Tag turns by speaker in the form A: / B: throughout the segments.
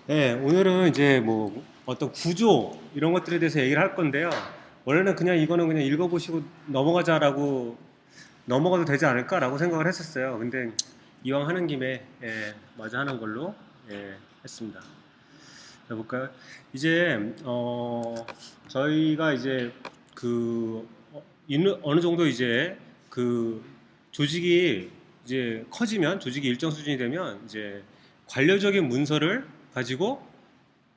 A: 네, 오늘은 이제 뭐 어떤 구조 이런 것들에 대해서 얘기를 할 건데요. 원래는 그냥 이거는 그냥 읽어보시고 넘어가자라고 넘어가도 되지 않을까라고 생각을 했었어요. 근데 이왕 하는 김에 마저 하는 걸로 했습니다. 해볼까요? 이제 저희가 이제 그 어느 정도 이제 그 조직이 이제 커지면 조직이 일정 수준이 되면 이제 관료적인 문서를 가지고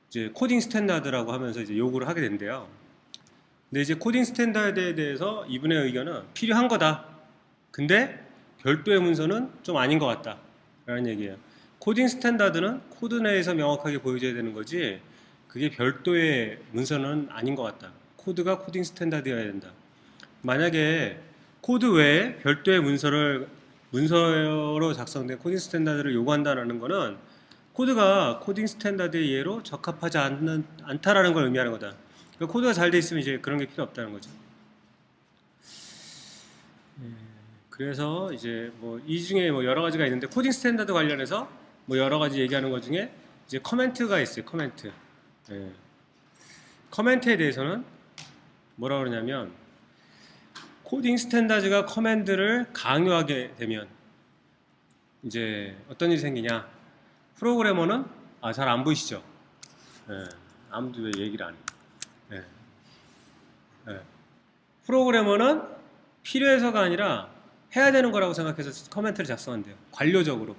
A: 이제 코딩 스탠다드라고 하면서 이제 요구를 하게 된대요. 근데 이제 코딩 스탠다드에 대해서 이분의 의견은 필요한 거다. 근데 별도의 문서는 좀 아닌 것 같다. 라는 얘기예요. 코딩 스탠다드는 코드 내에서 명확하게 보여줘야 되는 거지 그게 별도의 문서는 아닌 것 같다. 코드가 코딩 스탠다드여야 된다. 만약에 코드 외에 별도의 문서로 작성된 코딩 스탠다드를 요구한다는 것은 코드가 코딩 스탠다드의 이해로 적합하지 않다라는 걸 의미하는 거다. 그러니까 코드가 잘 돼 있으면 이제 그런 게 필요 없다는 거죠. 그래서 이제 뭐 이 중에 뭐 여러 가지가 있는데 코딩 스탠다드 관련해서 뭐 여러 가지 얘기하는 것 중에 이제 커멘트가 있어요. 커멘트. 커멘트에 대해서는 뭐라 그러냐면 코딩 스탠다드가 커맨드를 강요하게 되면 이제 어떤 일이 생기냐? 프로그래머는 잘 안 보이시죠? 아무도 왜 얘기를 안 해요? 프로그래머는 필요해서가 아니라 해야 되는 거라고 생각해서 커멘트를 작성한대요. 관료적으로.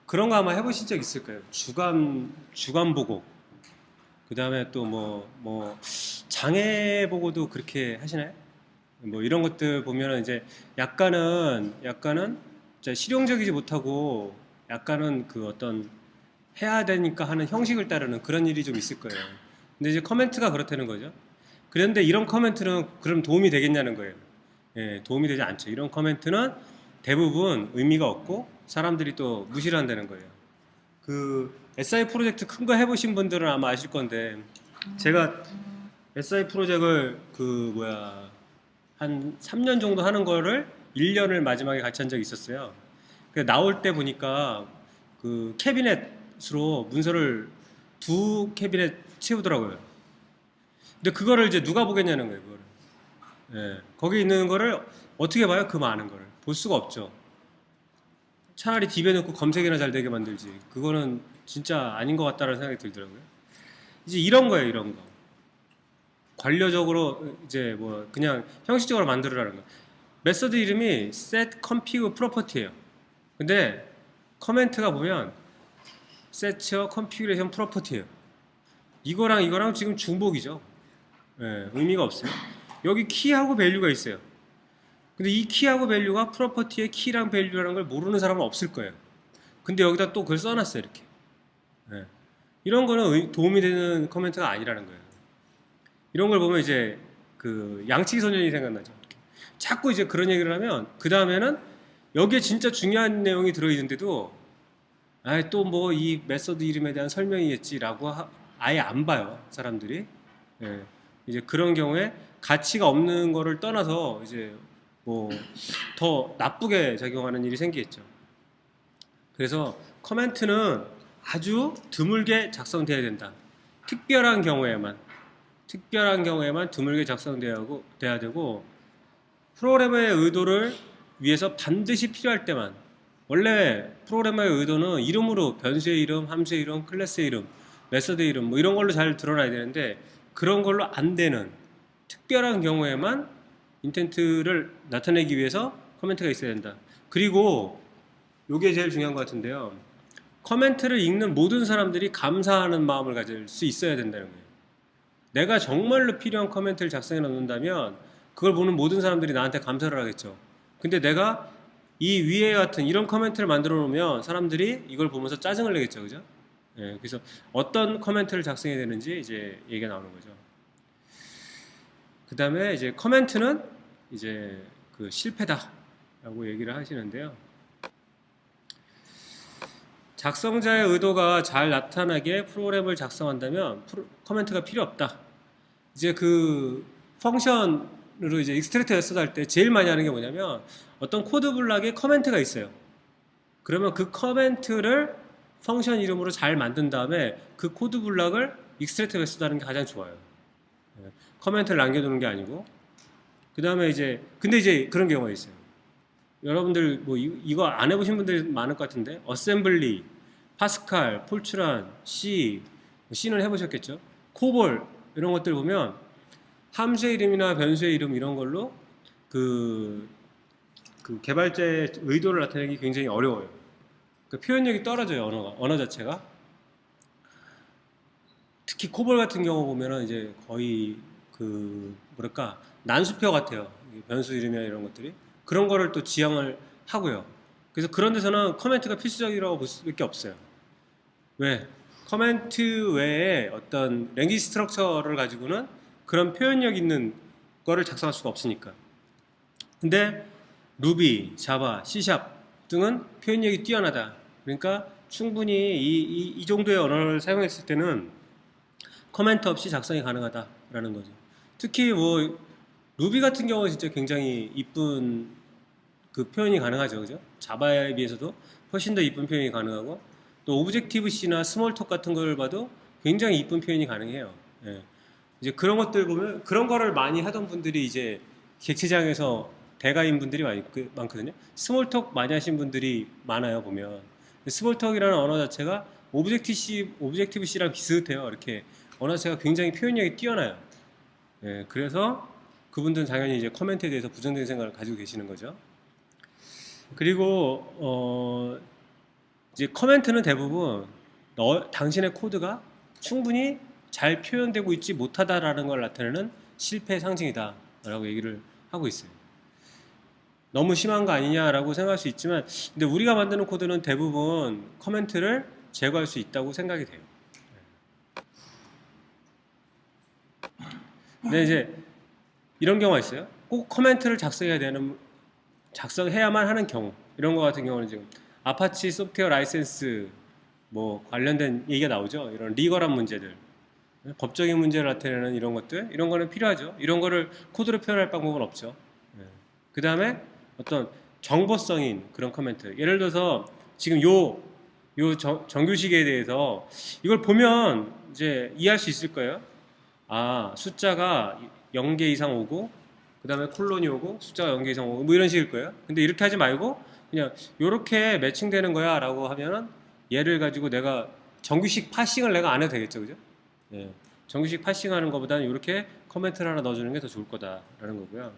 A: 그런 거 아마 해보신 적 있을 거예요. 주간 보고. 그 다음에 또 장애 보고도 그렇게 하시나요? 뭐 이런 것들 보면은 이제 약간은 진짜 실용적이지 못하고 약간은 그 어떤 해야 되니까 하는 형식을 따르는 그런 일이 좀 있을 거예요. 근데 이제 커멘트가 그렇다는 거죠. 그런데 이런 커멘트는 그럼 도움이 되겠냐는 거예요. 도움이 되지 않죠. 이런 커멘트는 대부분 의미가 없고 사람들이 또 무시를 한다는 거예요. 그 SI 프로젝트 큰 거 해보신 분들은 아마 아실 건데 제가 SI 프로젝트를 한 3년 정도 하는 거를 1년을 마지막에 같이 한 적이 있었어요. 나올 때 보니까 그 캐비넷으로 문서를 두 캐비넷 채우더라고요. 근데 그거를 이제 누가 보겠냐는 거예요, 그거를. 거기 있는 거를 어떻게 봐요? 그 많은 거를. 볼 수가 없죠. 차라리 딥에 넣고 검색이나 잘 되게 만들지. 그거는 진짜 아닌 것 같다는 생각이 들더라고요. 이제 이런 거예요, 이런 거. 관료적으로 이제 뭐 그냥 형식적으로 만들으라는 거. 메서드 이름이 set config property예요. 근데 커멘트가 보면 set configuration property예요. 이거랑 지금 중복이죠. 의미가 없어요. 여기 키하고 밸류가 있어요. 근데 이 키하고 밸류가 프로퍼티의 키랑 밸류라는 걸 모르는 사람은 없을 거예요. 근데 여기다 또 그걸 써놨어요, 이렇게. 이런 거는 도움이 되는 커멘트가 아니라는 거예요. 이런 걸 보면 이제 그 양치기 소년이 생각나죠. 자꾸 이제 그런 얘기를 하면 그 다음에는 여기에 진짜 중요한 내용이 들어있는데도 또 뭐 이 메서드 이름에 대한 설명이겠지라고 아예 안 봐요, 사람들이. 이제 그런 경우에 가치가 없는 거를 떠나서 이제 뭐 더 나쁘게 작용하는 일이 생기겠죠. 그래서 커멘트는 아주 드물게 작성돼야 된다. 특별한 경우에만 드물게 작성돼야 되고 프로그래머의 의도를 위해서 반드시 필요할 때만. 원래 프로그래머의 의도는 이름으로 변수의 이름, 함수의 이름, 클래스의 이름, 메서드의 이름 뭐 이런 걸로 잘 드러나야 되는데 그런 걸로 안 되는 특별한 경우에만 인텐트를 나타내기 위해서 커멘트가 있어야 된다. 그리고 이게 제일 중요한 것 같은데요. 커멘트를 읽는 모든 사람들이 감사하는 마음을 가질 수 있어야 된다는 거예요. 내가 정말로 필요한 커멘트를 작성해 놓는다면 그걸 보는 모든 사람들이 나한테 감사를 하겠죠. 근데 내가 이 위에 같은 이런 커멘트를 만들어 놓으면 사람들이 이걸 보면서 짜증을 내겠죠. 그죠? 그래서 어떤 커멘트를 작성해야 되는지 이제 얘기가 나오는 거죠. 그 다음에 이제 커멘트는 이제 그 실패다라고 얘기를 하시는데요. 작성자의 의도가 잘 나타나게 프로그램을 작성한다면 커멘트가 필요 없다. 이제 그 펑션으로 이제 익스트랙트 에서도 할 때 제일 많이 하는 게 뭐냐면 어떤 코드 블락에 커멘트가 있어요. 그러면 그 커멘트를 펑션 이름으로 잘 만든 다음에 그 코드 블럭을 익스트랙트 메소드 하는 게 가장 좋아요. 예, 커멘트를 남겨두는 게 아니고. 그 다음에 이제 근데 이제 그런 경우가 있어요. 여러분들 뭐 이거 안 해보신 분들이 많을 것 같은데 어셈블리, 파스칼, 폴트란, C, C는 해보셨겠죠? 코볼 이런 것들 보면 함수의 이름이나 변수의 이름 이런 걸로 그, 그 개발자의 의도를 나타내기 굉장히 어려워요. 그 표현력이 떨어져요, 언어 자체가. 특히 코볼 같은 경우 보면은 이제 거의 그 뭐랄까 난수표 같아요. 변수 이름이나 이런 것들이 그런 거를 또 지향을 하고요. 그래서 그런 데서는 커멘트가 필수적이라고 볼 수밖에 없어요. 왜? 커멘트 외에 어떤 랭귀지 스트럭처를 가지고는 그런 표현력 있는 거를 작성할 수가 없으니까. 근데 루비, 자바, C샵 등은 표현력이 뛰어나다. 그러니까 충분히 이 정도의 언어를 사용했을 때는 커멘트 없이 작성이 가능하다라는 거죠. 특히 뭐 루비 같은 경우는 진짜 굉장히 이쁜 그 표현이 가능하죠, 그죠? 자바에 비해서도 훨씬 더 이쁜 표현이 가능하고 또 오브젝티브 C나 스몰톡 같은 걸 봐도 굉장히 이쁜 표현이 가능해요. 예. 이제 그런 것들 보면 그런 거를 많이 하던 분들이 이제 객체장에서 대가인 분들이 많거든요. 스몰톡 많이 하신 분들이 많아요, 보면. 스몰톡이라는 언어 자체가 오브젝티브 C랑 비슷해요. 이렇게 언어 자체가 굉장히 표현력이 뛰어나요. 예, 그래서 그분들은 당연히 이제 커멘트에 대해서 부정적인 생각을 가지고 계시는 거죠. 그리고 이제 커멘트는 대부분 당신의 코드가 충분히 잘 표현되고 있지 못하다라는 걸 나타내는 실패의 상징이다 라고 얘기를 하고 있어요. 너무 심한 거 아니냐라고 생각할 수 있지만 근데 우리가 만드는 코드는 대부분 커멘트를 제거할 수 있다고 생각이 돼요. 근데 이제 이런 경우가 있어요. 꼭 커멘트를 작성해야만 하는 경우 이런 거 같은 경우는 지금 아파치 소프트웨어 라이센스 뭐 관련된 얘기가 나오죠. 이런 리거란 문제들 법적인 문제를 나타내는 이런 것들 이런 거는 필요하죠. 이런 거를 코드로 표현할 방법은 없죠. 그 다음에 어떤 정보성인 그런 커멘트 예를 들어서 지금 정규식에 대해서 이걸 보면 이제 이해할 수 있을 거예요. 아 숫자가 0개 이상 오고 그 다음에 콜론이 오고 숫자가 0개 이상 오고 뭐 이런 식일 거예요. 근데 이렇게 하지 말고 그냥 이렇게 매칭되는 거야 라고 하면은 얘를 가지고 내가 정규식 파싱을 내가 안 해도 되겠죠, 그죠? 예. 정규식 파싱 하는 것보다는 이렇게 커멘트를 하나 넣어주는 게 더 좋을 거다라는 거고요.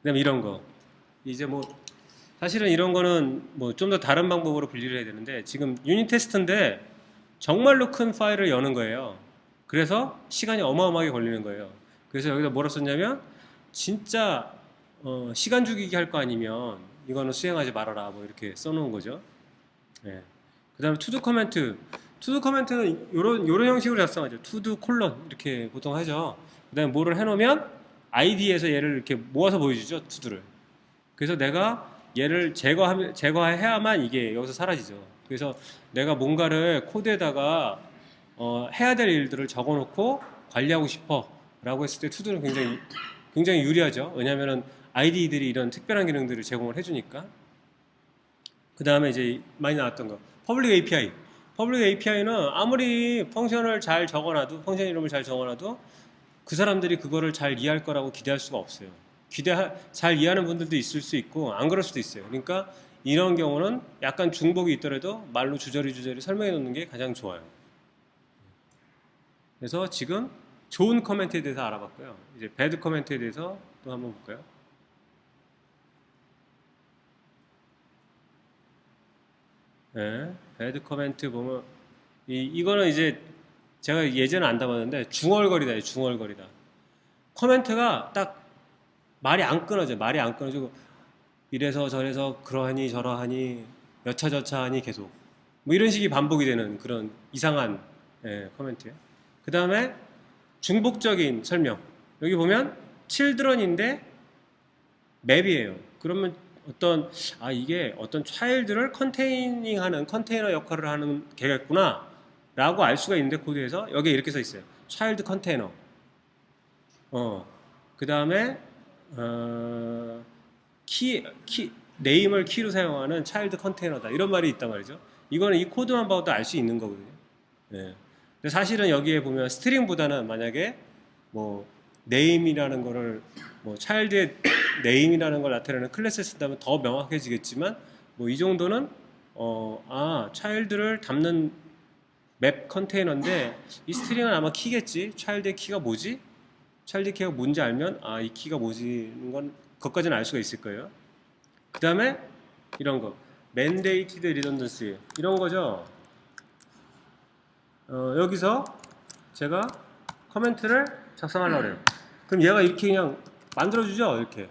A: 그 다음에 이런 거 이제 뭐 사실은 이런 거는 뭐 좀 더 다른 방법으로 분리를 해야 되는데 지금 유닛 테스트인데 정말로 큰 파일을 여는 거예요. 그래서 시간이 어마어마하게 걸리는 거예요. 그래서 여기다 뭐라 썼냐면 진짜 시간 죽이기 할 거 아니면 이거는 수행하지 말아라 뭐 이렇게 써놓은 거죠. 예. 그 다음에 투두 커멘트는 요런 형식으로 작성하죠. 투두 콜론 이렇게 보통 하죠. 그 다음에 뭐를 해놓으면 id에서 얘를 이렇게 모아서 보여주죠. 투두를. 그래서 내가 얘를 제거해야만 이게 여기서 사라지죠. 그래서 내가 뭔가를 코드에다가 해야 될 일들을 적어놓고 관리하고 싶어 라고 했을 때 투두는 굉장히 유리하죠. 왜냐하면 ID들이 이런 특별한 기능들을 제공을 해주니까. 그 다음에 이제 많이 나왔던 거 퍼블릭 API. 퍼블릭 API는 아무리 펑션 이름을 잘 적어놔도 그 사람들이 그거를 잘 이해할 거라고 기대할 수가 없어요. 잘 이해하는 분들도 있을 수 있고 안 그럴 수도 있어요. 그러니까 이런 경우는 약간 중복이 있더라도 말로 주저리 설명해 놓는 게 가장 좋아요. 그래서 지금 좋은 커멘트에 대해서 알아봤고요. 이제 배드 커멘트에 대해서 또 한번 볼까요? 네, 배드 커멘트 보면 이거는 이제 제가 예전에 안 담았는데 중얼거리다. 커멘트가 딱 말이 안 끊어져요. 말이 안 끊어지고 이래서 저래서 그러하니 저러하니 여차저차하니 계속 뭐 이런 식이 반복이 되는 그런 이상한 커멘트예요. 그 다음에 중복적인 설명. 여기 보면 children인데 맵이에요. 그러면 이게 어떤 child를 컨테이닝하는 컨테이너 역할을 하는 개겠구나 라고 알 수가 있는데 코드에서 여기에 이렇게 써 있어요. child 컨테이너. 그 다음에 네임을 키로 사용하는 child 컨테이너다 이런 말이 있단 말이죠. 이거는 이 코드만 봐도 알 수 있는 거거든요. 예. 근데 사실은 여기에 보면 스트링보다는 만약에 뭐 name이라는 거를 뭐 child의 name이라는 걸 나타내는 클래스를 쓴다면 더 명확해지겠지만 뭐 이 정도는 child를 담는 맵 컨테이너인데 이 스트링은 아마 키겠지. child의 키가 뭐지? child의 키가 뭔지 알면 이 키가 뭐지? 건 그것까지는 알 수가 있을 거예요. 그 다음에 이런 거 mandated redundancy 이런 거죠. 여기서 제가 커멘트를 작성하려고 해요. 그럼 얘가 이렇게 그냥 만들어주죠. 이렇게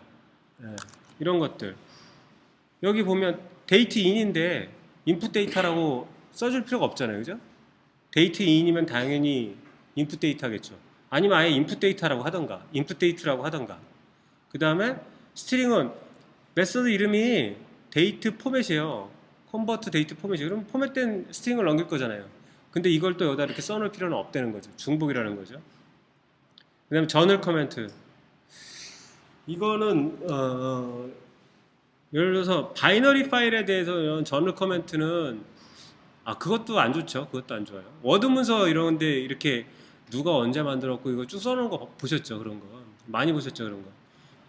A: 이런 것들 여기 보면 데이트 인인데 인풋 데이터라고 써줄 필요가 없잖아요. 그죠? 데이트 인이면 당연히 인풋 데이터겠죠. 아니면 아예 인풋 데이터라고 하던가 인풋 데이트라고 하던가. 그 다음에 스트링은 메서드 이름이 데이트 포맷이에요. 컨버트 데이트 포맷이에요. 그럼 포맷된 스트링을 넘길 거잖아요. 근데 이걸 또 여기다 이렇게 써놓을 필요는 없다는 거죠. 중복이라는 거죠. 그 다음에 저널 커멘트. 이거는 예를 들어서 바이너리 파일에 대해서 이런 저널 커멘트는 그것도 안 좋죠. 그것도 안 좋아요. 워드 문서 이런데 이렇게 누가 언제 만들었고 이거 쭉 써놓은 거 보셨죠? 그런 거 많이 보셨죠? 그런 거.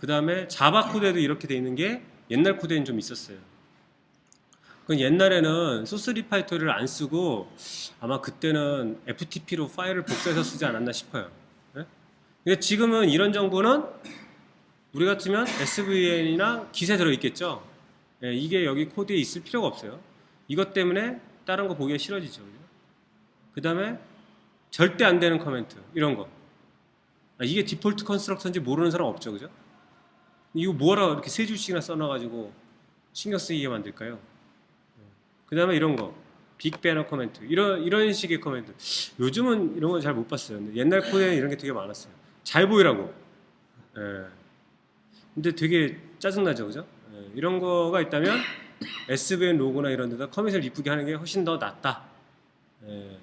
A: 그 다음에 자바 코드에도 이렇게 돼 있는 게 옛날 코드에는 좀 있었어요. 그 옛날에는 소스 리파이토리를 안 쓰고 아마 그때는 FTP로 파일을 복사해서 쓰지 않았나 싶어요. 네? 근데 지금은 이런 정보는 우리 같으면 SVN이나 깃에 들어있겠죠. 네, 이게 여기 코드에 있을 필요가 없어요. 이것 때문에 다른 거 보기가 싫어지죠. 그 다음에 절대 안 되는 커멘트 이런 거. 이게 디폴트 컨스트럭터인지 모르는 사람 없죠. 그죠? 이거 뭐라 이렇게 세 줄씩이나 써놔가지고 신경 쓰이게 만들까요? 그 다음에 이런 거 빅 배너 코멘트 이런 식의 코멘트 요즘은 이런 건 잘 못 봤어요. 근데 옛날 코드에는 이런 게 되게 많았어요. 잘 보이라고. 예. 근데 되게 짜증나죠. 그죠? 예. 이런 거가 있다면 SVN 로고나 이런 데다 커밋을 이쁘게 하는 게 훨씬 더 낫다. 예.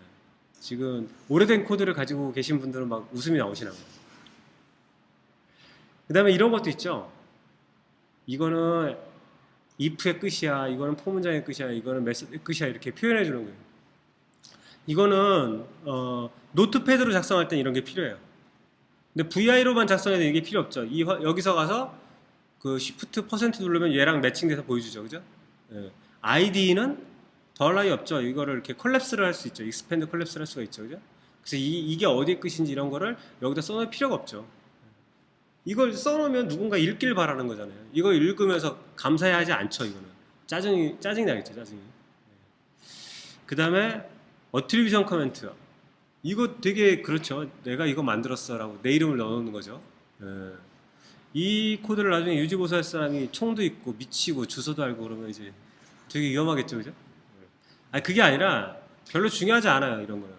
A: 지금 오래된 코드를 가지고 계신 분들은 막 웃음이 나오시나 봐요. 그 다음에 이런 것도 있죠. 이거는 if의 끝이야, 이거는 포문장의 끝이야, 이거는 메소드의 끝이야 이렇게 표현해 주는 거예요. 이거는 노트패드로 작성할 땐 이런 게 필요해요. 근데 VI로만 작성해도 이게 필요 없죠. 여기서 가서 그 Shift % 누르면 얘랑 매칭돼서 보여주죠. 그죠? 예. ID는 덜라이 없죠. 이거를 이렇게 콜랩스를 할 수 있죠. 익스펜드 콜랩스를 할 수가 있죠. 그죠? 그래서 이게 어디의 끝인지 이런 거를 여기다 써놓을 필요가 없죠. 이걸 써놓으면 누군가 읽길 바라는 거잖아요. 이걸 읽으면서 감사해야 하지 않죠. 이거는 짜증이 나겠죠. 짜증이. 그 다음에 어트리뷰션 커멘트. 이거 되게 그렇죠. 내가 이거 만들었어 라고 내 이름을 넣어놓는 거죠. 이 코드를 나중에 유지보수할 사람이 총도 있고 미치고 주소도 알고 그러면 이제 되게 위험하겠죠. 그죠? 그게 아니라 별로 중요하지 않아요. 이런 거는.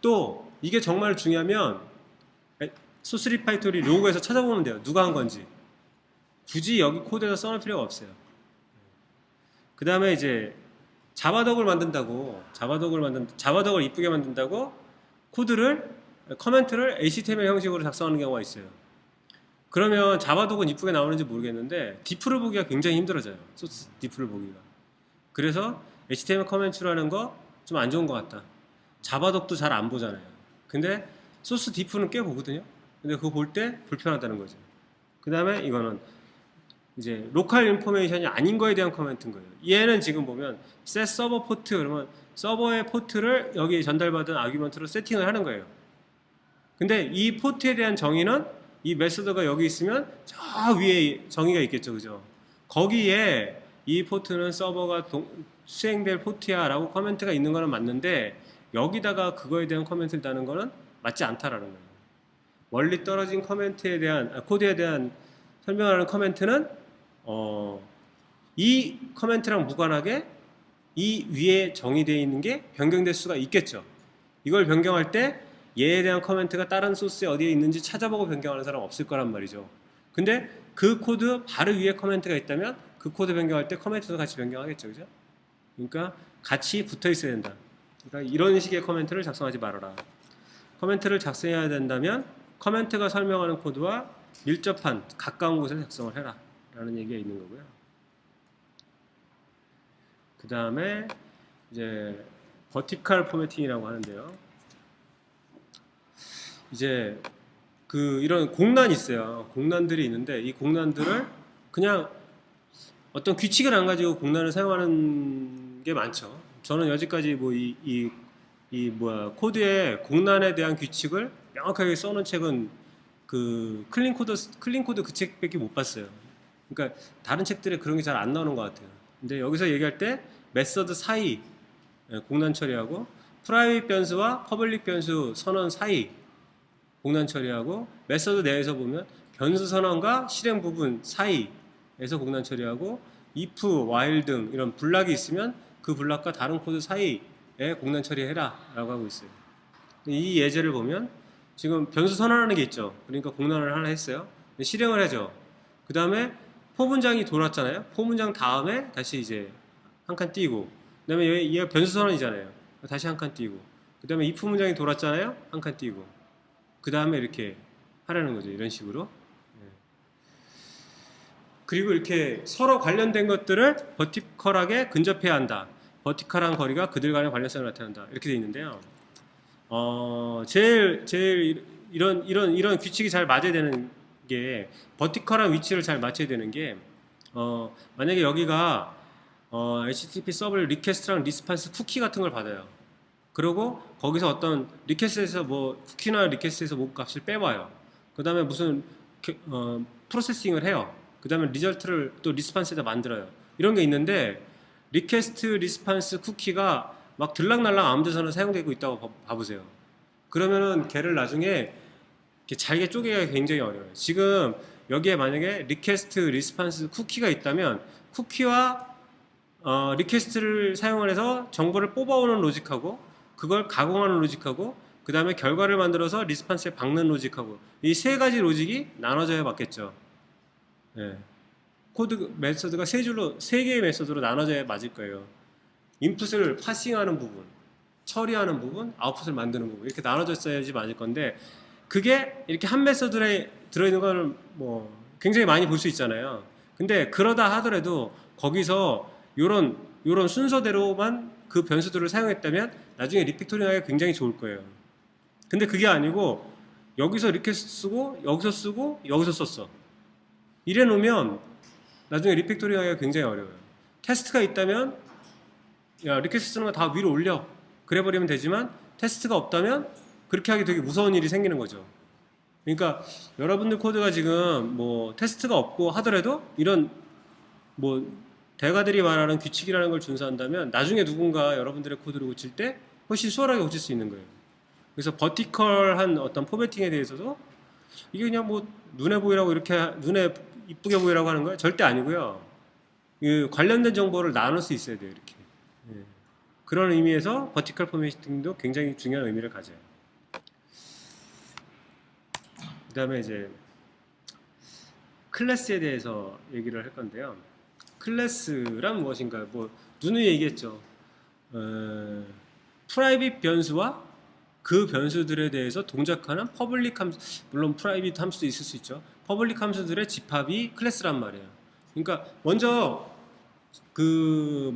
A: 또 이게 정말 중요하면 소스 리파이토리 로고에서 찾아보면 돼요. 누가 한 건지. 굳이 여기 코드에서 써놓을 필요가 없어요. 그 다음에 이제 자바덕을 이쁘게 만든다고 커멘트를 HTML 형식으로 작성하는 경우가 있어요. 그러면 자바덕은 이쁘게 나오는지 모르겠는데 디프를 보기가 굉장히 힘들어져요. 소스 디프를 보기가. 그래서 HTML 커멘트라는 거 좀 안 좋은 것 같다. 자바덕도 잘 안 보잖아요. 근데 소스 디프는 꽤 보거든요. 근데 그거 볼 때 불편하다는 거죠. 그 다음에 이거는 이제 로컬 인포메이션이 아닌 거에 대한 커멘트인 거예요. 얘는 지금 보면 set server port 그러면 서버의 포트를 여기 전달받은 아규먼트로 세팅을 하는 거예요. 근데 이 포트에 대한 정의는 이 메소드가 여기 있으면 저 위에 정의가 있겠죠. 그죠? 거기에 이 포트는 서버가 수행될 포트야 라고 커멘트가 있는 거는 맞는데 여기다가 그거에 대한 커멘트를 다는 거는 맞지 않다라는 거예요. 멀리 떨어진 코드에 대한 설명하는 커멘트는 이 커멘트랑 무관하게 이 위에 정의되어 있는 게 변경될 수가 있겠죠. 이걸 변경할 때 얘에 대한 커멘트가 다른 소스에 어디에 있는지 찾아보고 변경하는 사람 없을 거란 말이죠. 근데 그 코드 바로 위에 커멘트가 있다면 그 코드 변경할 때 커멘트도 같이 변경하겠죠. 그죠? 그러니까 같이 붙어 있어야 된다. 그러니까 이런 식의 커멘트를 작성하지 말아라. 커멘트를 작성해야 된다면 커멘트가 설명하는 코드와 밀접한 가까운 곳에 작성을 해라 라는 얘기가 있는 거고요. 그 다음에 이제 버티컬 포매팅이라고 하는데요. 이제 그 이런 공란이 있어요. 공란들이 있는데 이 공란들을 그냥 어떤 규칙을 안 가지고 공란을 사용하는 게 많죠. 저는 여지까지 뭐 이 뭐야 코드에 공란에 대한 규칙을 명확하게 써놓은 책은 그 클린 코드 그 책밖에 못 봤어요. 그러니까 다른 책들에 그런 게 잘 안 나오는 것 같아요. 근데 여기서 얘기할 때 메서드 사이 공란 처리하고 프라이빗 변수와 퍼블릭 변수 선언 사이 공란 처리하고 메서드 내에서 보면 변수 선언과 실행 부분 사이에서 공란 처리하고 if, while 등 이런 블락이 있으면 그 블락과 다른 코드 사이에 공란 처리해라 라고 하고 있어요. 이 예제를 보면 지금 변수 선언하는 게 있죠. 그러니까 공란을 하나 했어요. 실행을 하죠. 그 다음에 포 문장이 돌았잖아요. 포 문장 다음에 다시 이제 한 칸 띄고 그 다음에 얘가 변수 선언이잖아요. 다시 한 칸 띄고 그 다음에 if 문장이 돌았잖아요. 한 칸 띄고 그 다음에 이렇게 하라는 거죠. 이런 식으로. 그리고 이렇게 서로 관련된 것들을 버티컬하게 근접해야 한다. 버티컬한 거리가 그들 간의 관련성을 나타낸다. 이렇게 되어 있는데요. 제일 이런 규칙이 잘 맞아야 되는 게 버티컬한 위치를 잘 맞춰야 되는 게 만약에 여기가 HTTP 서버 리퀘스트랑 리스판스 쿠키 같은 걸 받아요. 그리고 거기서 어떤 리퀘스트에서 뭐 쿠키나 리퀘스트에서 뭐 값을 빼와요. 그 다음에 무슨 프로세싱을 해요. 그 다음에 리절트를 또 리스판스에다 만들어요. 이런 게 있는데 리퀘스트 리스판스 쿠키가 막 들락날락 아무 데서나 사용되고 있다고 봐보세요. 그러면은 걔를 나중에 이렇게 잘게 쪼개기가 굉장히 어려워요. 지금 여기에 만약에 리퀘스트 리스판스 쿠키가 있다면 쿠키와 리퀘스트를 사용을 해서 정보를 뽑아오는 로직하고 그걸 가공하는 로직하고 그 다음에 결과를 만들어서 리스판스에 박는 로직하고 이 세 가지 로직이 나눠져야 맞겠죠. 예. 코드 메서드가 세 개의 메서드로 나눠져야 맞을 거예요. 인풋을 파싱하는 부분, 처리하는 부분, 아웃풋을 만드는 부분 이렇게 나눠졌어야지 맞을 건데 그게 이렇게 한 메서드에 들어있는 걸 뭐 굉장히 많이 볼 수 있잖아요. 근데 그러다 하더라도 거기서 요런 순서대로만 그 변수들을 사용했다면 나중에 리팩토링하기가 굉장히 좋을 거예요. 근데 그게 아니고 여기서 리퀘스트 쓰고 여기서 쓰고 여기서 썼어. 이래 놓으면 나중에 리팩토링 하기가 굉장히 어려워요. 테스트가 있다면 야 리퀘스트 쓰는 거 다 위로 올려 그래 버리면 되지만 테스트가 없다면 그렇게 하기 되게 무서운 일이 생기는 거죠. 그러니까 여러분들 코드가 지금 뭐 테스트가 없고 하더라도 이런 뭐 대가들이 말하는 규칙이라는 걸 준수한다면 나중에 누군가 여러분들의 코드를 고칠 때 훨씬 수월하게 고칠 수 있는 거예요. 그래서 버티컬한 어떤 포매팅에 대해서도 이게 그냥 뭐 눈에 보이라고 이렇게 눈에 이쁘게 보이라고 하는 거예요? 절대 아니고요. 그 관련된 정보를 나눌 수 있어야 돼요. 이렇게. 예. 그런 의미에서 버티컬 포매팅도 굉장히 중요한 의미를 가져요. 그 다음에 이제 클래스에 대해서 얘기를 할 건데요. 클래스란 무엇인가요? 뭐 누누이 얘기했죠. 프라이빗 변수와 그 변수들에 대해서 동작하는 퍼블릭 함수, 물론 프라이빗 함수도 있을 수 있죠. 퍼블릭 함수들의 집합이 클래스란 말이에요. 그러니까 먼저 그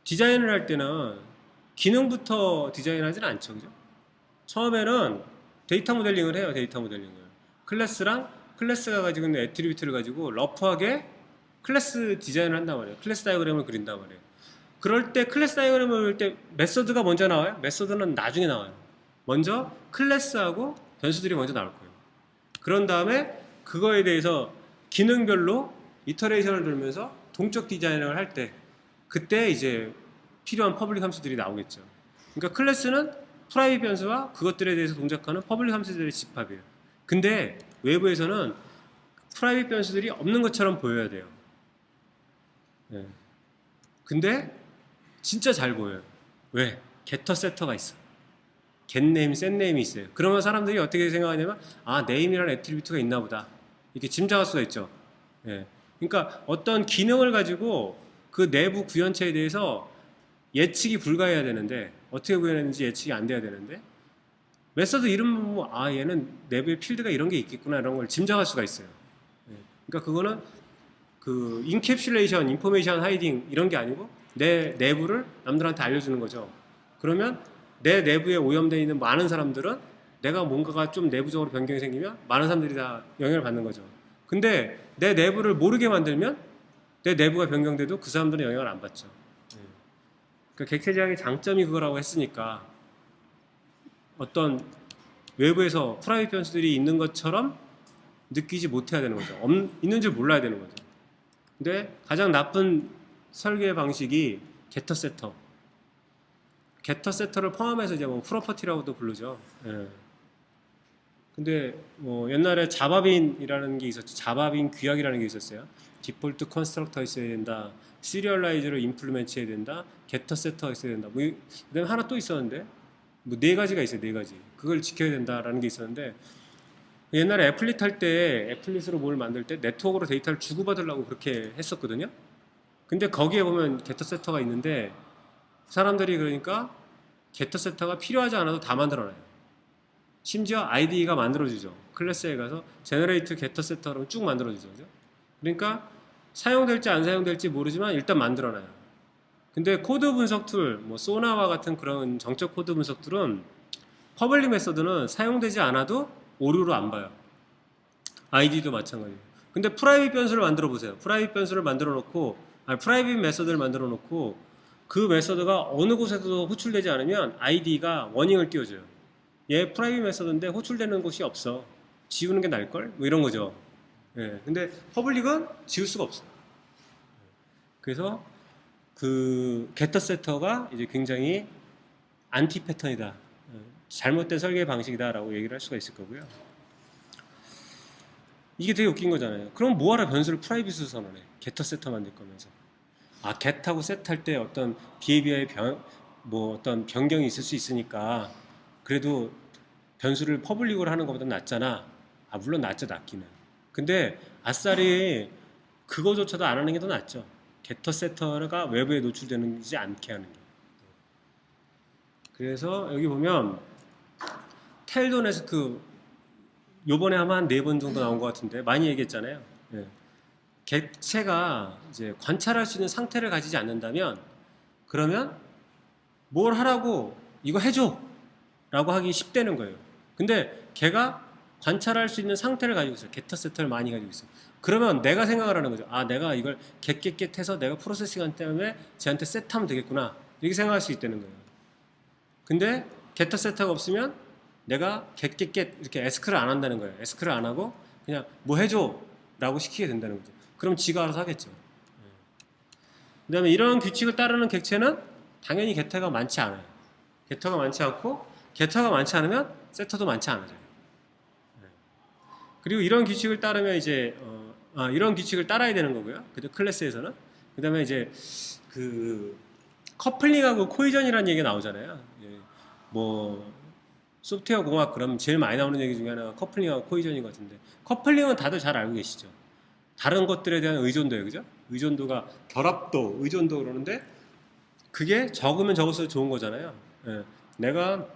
A: 디자인을 할 때는 기능부터 디자인하지는 않죠, 그죠? 처음에는 데이터 모델링을 해요, 데이터 모델링을. 클래스가 가지고 있는 애트리뷰트를 가지고 러프하게 클래스 디자인을 한단 말이에요. 클래스 다이어그램을 그린단 말이에요. 그럴 때 클래스 다이어그램을 그릴 때 메서드가 먼저 나와요? 메서드는 나중에 나와요. 먼저 클래스하고 변수들이 먼저 나올 거예요. 그런 다음에 그거에 대해서 기능별로 이터레이션을 돌면서 동적 디자인을 할 때 그때 이제 필요한 퍼블릭 함수들이 나오겠죠. 그러니까 클래스는 프라이빗 변수와 그것들에 대해서 동작하는 퍼블릭 함수들의 집합이에요. 근데 외부에서는 프라이빗 변수들이 없는 것처럼 보여야 돼요. 네. 근데 진짜 잘 보여요. 왜? getter, setter가 있어. getName, setName이 있어요. 그러면 사람들이 어떻게 생각하냐면 name이라는 애트리뷰트가 있나 보다. 이렇게 짐작할 수가 있죠. 예. 그러니까 어떤 기능을 가지고 그 내부 구현체에 대해서 예측이 불가해야 되는데 어떻게 구현했는지 예측이 안 돼야 되는데 메서드 이름 보면 얘는 내부에 필드가 이런 게 있겠구나 이런 걸 짐작할 수가 있어요. 예. 그러니까 그거는 그 인캡슐레이션, 인포메이션 하이딩 이런 게 아니고 내 내부를 남들한테 알려주는 거죠. 그러면 내 내부에 오염되어 있는 많은 사람들은 내가 뭔가가 좀 내부적으로 변경이 생기면 많은 사람들이 다 영향을 받는 거죠. 근데 내 내부를 모르게 만들면 내 내부가 변경돼도 그 사람들은 영향을 안 받죠. 그 객체지향의 장점이 그거라고 했으니까 어떤 외부에서 프라이빗 변수들이 있는 것처럼 느끼지 못해야 되는 거죠. 있는 줄 몰라야 되는 거죠. 근데 가장 나쁜 설계 방식이 게터 세터. 게터 세터를 포함해서 이제 뭐 프로퍼티라고도 부르죠. 예. 근데 뭐 옛날에 자바빈이라는 게 있었죠. 자바빈 규약이라는 게 있었어요. 디폴트 컨스트럭터 있어야 된다. 시리얼라이저를 임플리멘트 해야 된다. 게터 세터가 있어야 된다. 뭐 그다음에 하나 또 있었는데 뭐 네 가지가 있어요. 네 가지. 그걸 지켜야 된다라는 게 있었는데 옛날에 애플릿 할 때 애플릿으로 뭘 만들 때 네트워크로 데이터를 주고받으려고 그렇게 했었거든요. 근데 거기에 보면 게터 세터가 있는데 사람들이 그러니까 게터 세터가 필요하지 않아도 다 만들어놔요. 심지어 IDE가 만들어주죠. 클래스에 가서 제너레이트 게터 세터로 쭉 만들어주죠. 그죠? 그러니까 사용될지 안 사용될지 모르지만 일단 만들어놔요. 근데 코드 분석 툴, 뭐 소나와 같은 그런 정적 코드 분석 툴은 퍼블릭 메서드는 사용되지 않아도 오류로 안 봐요. ID도 마찬가지예요. 근데 프라이빗 변수를 만들어 보세요. 프라이빗 변수를 만들어 놓고, 아니, 프라이빗 메서드를 만들어 놓고 그 메서드가 어느 곳에서도 호출되지 않으면 ID가 워닝을 띄워줘요. 얘 프라이빗 메서드인데 호출되는 곳이 없어. 지우는 게 나을걸? 뭐 이런 거죠. 예. 근데 퍼블릭은 지울 수가 없어요. 그래서 그 게터 세터가 이제 굉장히 안티 패턴이다. 잘못된 설계 방식이다라고 얘기를 할 수가 있을 거고요. 이게 되게 웃긴 거잖아요. 그럼 뭐하러 변수를 프라이빗으로 선언해? 게터 세터 만들 거면서. 아, get하고 set 할 때 어떤 비헤비어의 뭐 어떤 변경이 있을 수 있으니까 그래도 변수를 퍼블릭으로 하는 것보다 낫잖아. 아, 물론 낫죠, 낫기는. 근데 아싸리 그거조차도 안 하는 게 더 낫죠. 게터 세터가 외부에 노출되지 않게 하는 게. 그래서 여기 보면 텔도네스크 요번에 아마 한 4번 정도 나온 것 같은데 많이 얘기했잖아요. 예. 객체가 이제 관찰할 수 있는 상태를 가지지 않는다면 그러면 뭘 하라고 이거 해줘 라고 하기 쉽다는 거예요. 근데 걔가 관찰할 수 있는 상태를 가지고 있어요. 게터 세터를 많이 가지고 있어요. 그러면 내가 생각을 하는 거죠. 아, 내가 이걸 겟 해서 내가 프로세싱한 때문에 쟤한테 세트하면 되겠구나 이렇게 생각할 수 있다는 거예요. 근데 게터 세터가 없으면 내가 겟 이렇게 에스크를 안 한다는 거예요. 에스크를 안 하고 그냥 뭐 해줘 라고 시키게 된다는 거죠. 그럼 지가 알아서 하겠죠. 그 다음에 이런 규칙을 따르는 객체는 당연히 게터가 많지 않아요. 게터가 많지 않고 게터가 많지 않으면 세터도 많지 않아져요. 그리고 이런 규칙을 따르면 이제 이런 규칙을 따라야 되는 거고요. 그 클래스에서는 그 다음에 이제 그 커플링하고 코이전이라는 얘기가 나오잖아요. 뭐 소프트웨어 공학 그러면 제일 많이 나오는 얘기 중에 하나가 커플링하고 코이전인 것 같은데 커플링은 다들 잘 알고 계시죠. 다른 것들에 대한 의존도예요. 그죠? 의존도가 결합도, 의존도 그러는데 그게 적으면 적을수록 좋은 거잖아요. 예. 내가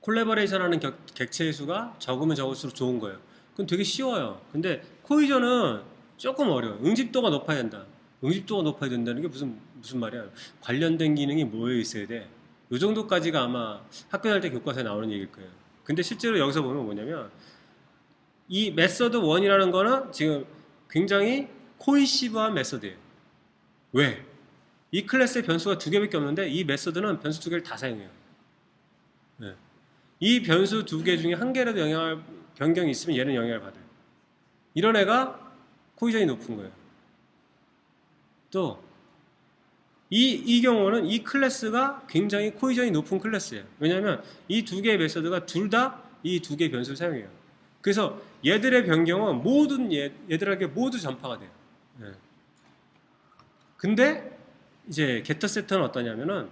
A: 콜래버레이션 하는 객체의 수가 적으면 적을수록 좋은 거예요. 그건 되게 쉬워요. 근데 코이전은 조금 어려워요. 응집도가 높아야 된다. 응집도가 높아야 된다는 게 무슨 말이야. 관련된 기능이 뭐에 있어야 돼. 이 정도까지가 아마 학교 다닐 때 교과서에 나오는 얘기일 거예요. 근데 실제로 여기서 보면 뭐냐면 이 메서드 1이라는 거는 지금 굉장히 코이시브한 메서드예요. 왜? 이 클래스의 변수가 2개밖에 없는데 이 메서드는 변수 2개를 다 사용해요. 네. 이 변수 2개 중에 한 개라도 변경이 있으면 얘는 영향을 받아요. 이런 애가 코이전이 높은 거예요. 또 이 경우는 이 클래스가 굉장히 코이전이 높은 클래스예요. 왜냐하면 이 2개의 메서드가 둘 다 이 2개의 변수를 사용해요. 그래서 얘들의 변경은 모든 얘들에게 모두 전파가 돼요. 네. 근데 이제 게터 세터는 어떠냐면은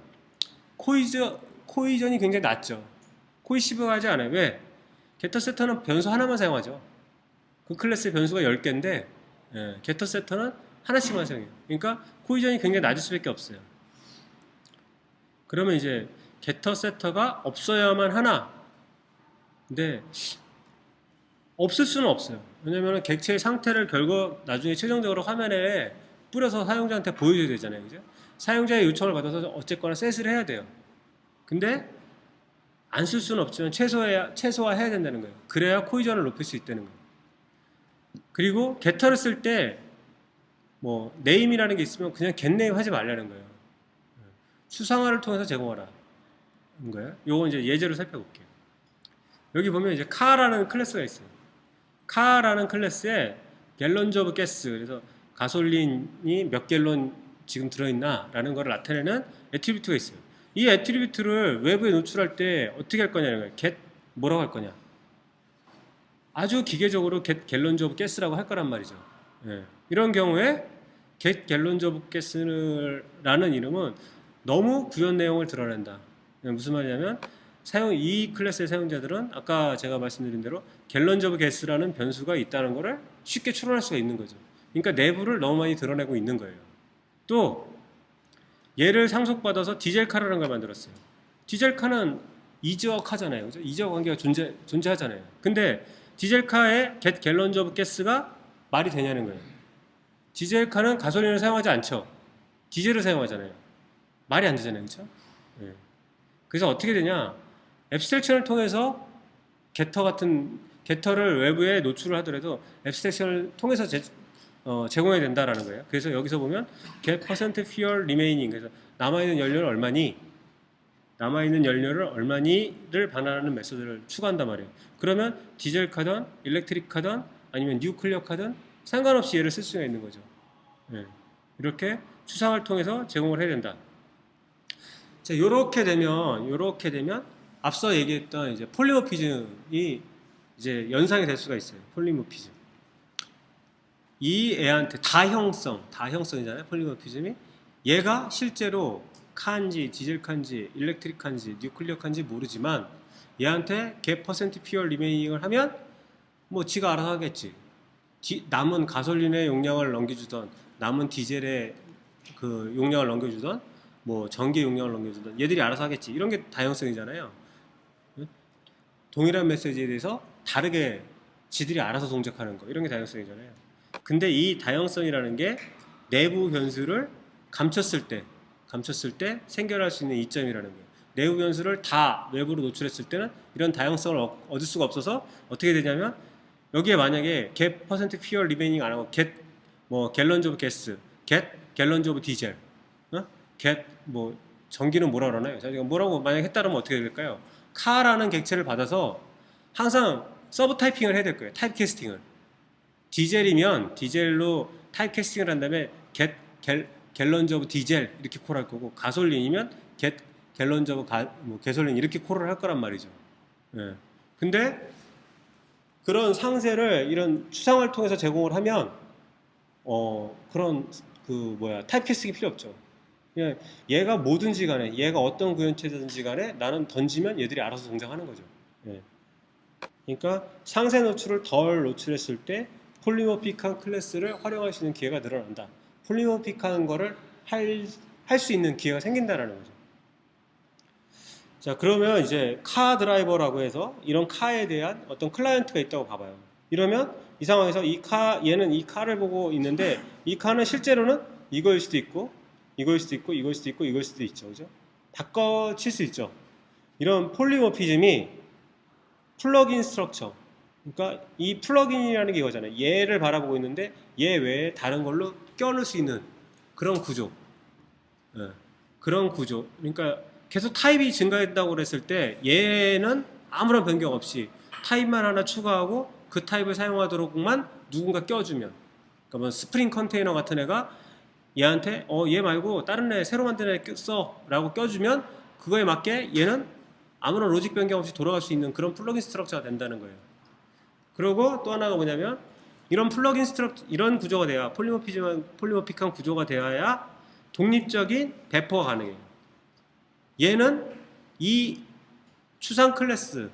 A: 코이전이 굉장히 낮죠. 코이시브가 하지 않아요. 왜? 게터 세터는 변수 하나만 사용하죠. 그 클래스의 변수가 10개인데 게터 세터는 하나씩만 사용해요. 그러니까 코이전이 굉장히 낮을 수밖에 없어요. 그러면 이제 게터 세터가 없어야만 하나. 근데 없을 수는 없어요. 왜냐면 객체의 상태를 나중에 최종적으로 화면에 뿌려서 사용자한테 보여줘야 되잖아요. 그죠? 사용자의 요청을 받아서 어쨌거나 셋을 해야 돼요. 근데 안 쓸 수는 없지만 최소화해야 된다는 거예요. 그래야 코이전을 높일 수 있다는 거예요. 그리고 gett를 쓸 때 뭐 name이라는 게 있으면 그냥 getName 하지 말라는 거예요. 추상화를 통해서 제공하라. 거예요. 요거 이제 예제로 살펴볼게요. 여기 보면 이제 car라는 클래스가 있어요. car라는 클래스에 gallons of gas, 그래서 가솔린이 몇 갤런 지금 들어있나 라는 걸 나타내는 애트리뷰트가 있어요. 이 애트리뷰트를 외부에 노출할 때 어떻게 할 거냐는 거예요. get 뭐라고 할 거냐. 아주 기계적으로 get gallons of gas라고 할 거란 말이죠. 예. 이런 경우에 get gallons of gas라는 이름은 너무 구현 내용을 드러낸다. 무슨 말이냐면 이 클래스의 사용자들은 아까 제가 말씀드린 대로 gallons of gas라는 변수가 있다는 것을 쉽게 추론할 수가 있는 거죠. 그러니까 내부를 너무 많이 드러내고 있는 거예요. 또 얘를 상속받아서 디젤카라는 걸 만들었어요. 디젤카는 이저카잖아요. 그죠? 이저 관계가 존재하잖아요. 근데 디젤카의 get gallons of gas가 말이 되냐는 거예요. 디젤카는 가솔린을 사용하지 않죠. 디젤을 사용하잖아요. 말이 안 되잖아요. 그렇죠? 네. 그래서 어떻게 되냐? 앱스트랙션을 통해서 게터를 외부에 노출을 하더라도 앱스트랙션을 통해서 제공해야 된다라는 거예요. 그래서 여기서 보면 get percent fuel remaining, 그래서 남아있는 연료를 얼마니를 반환하는 메소드를 추가한단 말이에요. 그러면 디젤 카든, 일렉트릭 카든, 아니면 뉴클리어 카든 상관없이 얘를 쓸 수가 있는 거죠. 네. 이렇게 추상을 통해서 제공을 해야 된다. 자, 요렇게 되면 앞서 얘기했던 이제 폴리모피즘이 이제 연상이 될 수가 있어요. 폴리모피즘. 이 애한테 다형성이잖아요. 폴리모피즘이. 얘가 실제로 칸지, 디젤칸지, 일렉트릭칸지, 뉴클리어칸지 모르지만 얘한테 get percent fuel remaining을 하면 뭐 지가 알아서 하겠지. 남은 가솔린의 용량을 넘겨주던, 남은 디젤의 그 용량을 넘겨주던, 뭐 전기 용량을 넘겨주던 얘들이 알아서 하겠지. 이런 게 다형성이잖아요. 동일한 메시지에 대해서 다르게 지들이 알아서 동작하는 거, 이런 게 다형성이잖아요. 근데 이 다형성이라는 게 내부 변수를 감췄을 때 생겨날 수 있는 이점이라는 거예요. 내부 변수를 다 외부로 노출했을 때는 이런 다형성을 얻을 수가 없어서 어떻게 되냐면 여기에 만약에 get percent fuel remaining 안 하고 get 뭐 gallons of gas, get gallons of diesel, get 뭐 전기는 뭐라 그러나요? 제가 뭐라고 만약 했다면 어떻게 될까요? car라는 객체를 받아서 항상 서브 타이핑을 해야 될 거예요. 타입 캐스팅을. 디젤이면 디젤로 타입 캐스팅을 한 다음에 get gallons of diesel 이렇게 콜할 거고, 가솔린이면 get gallons of gasoline 이렇게 콜을 할 거란 말이죠. 예. 근데 그런 상세를 이런 추상을 통해서 제공을 하면 그런 타입 캐스팅이 필요 없죠. 그냥 얘가 뭐든지 간에, 얘가 어떤 구현체든지 간에 나는 던지면 얘들이 알아서 동작하는 거죠. 예. 그러니까 상세 노출을 덜 노출했을 때 폴리모픽한 클래스를 활용할 수 있는 기회가 늘어난다. 폴리모픽한 거를 할 수 있는 기회가 생긴다라는 거죠. 자, 그러면 이제 카 드라이버라고 해서 이런 카에 대한 어떤 클라이언트가 있다고 봐봐요. 이러면 이 상황에서 얘는 이 카를 보고 있는데 이 카는 실제로는 이거일 수도 있고 이거일 수도 있고 이거일 수도 있고 이거일 수도 있죠. 그죠? 바꿔칠 수 있죠. 이런 폴리모피즘이 플러그인 스트럭처, 그러니까 이 플러그인이라는 게 이거잖아요. 얘를 바라보고 있는데 얘 외에 다른 걸로 껴넣을 수 있는 그런 구조. 네. 그런 구조. 그러니까 계속 타입이 증가했다고 그랬을 때 얘는 아무런 변경 없이 타입만 하나 추가하고 그 타입을 사용하도록만 누군가 껴주면, 그러니까 뭐 스프링 컨테이너 같은 애가 얘한테 얘 말고 다른 애 새로 만든 애 써 라고 껴주면 그거에 맞게 얘는 아무런 로직 변경 없이 돌아갈 수 있는 그런 플러그인 스트럭처가 된다는 거예요. 그리고 또 하나가 뭐냐면 이런 플러그인 스트럭처, 이런 구조가 돼야 폴리모픽한 구조가 되어야 독립적인 배포가 가능해요. 얘는 이 추상 클래스에만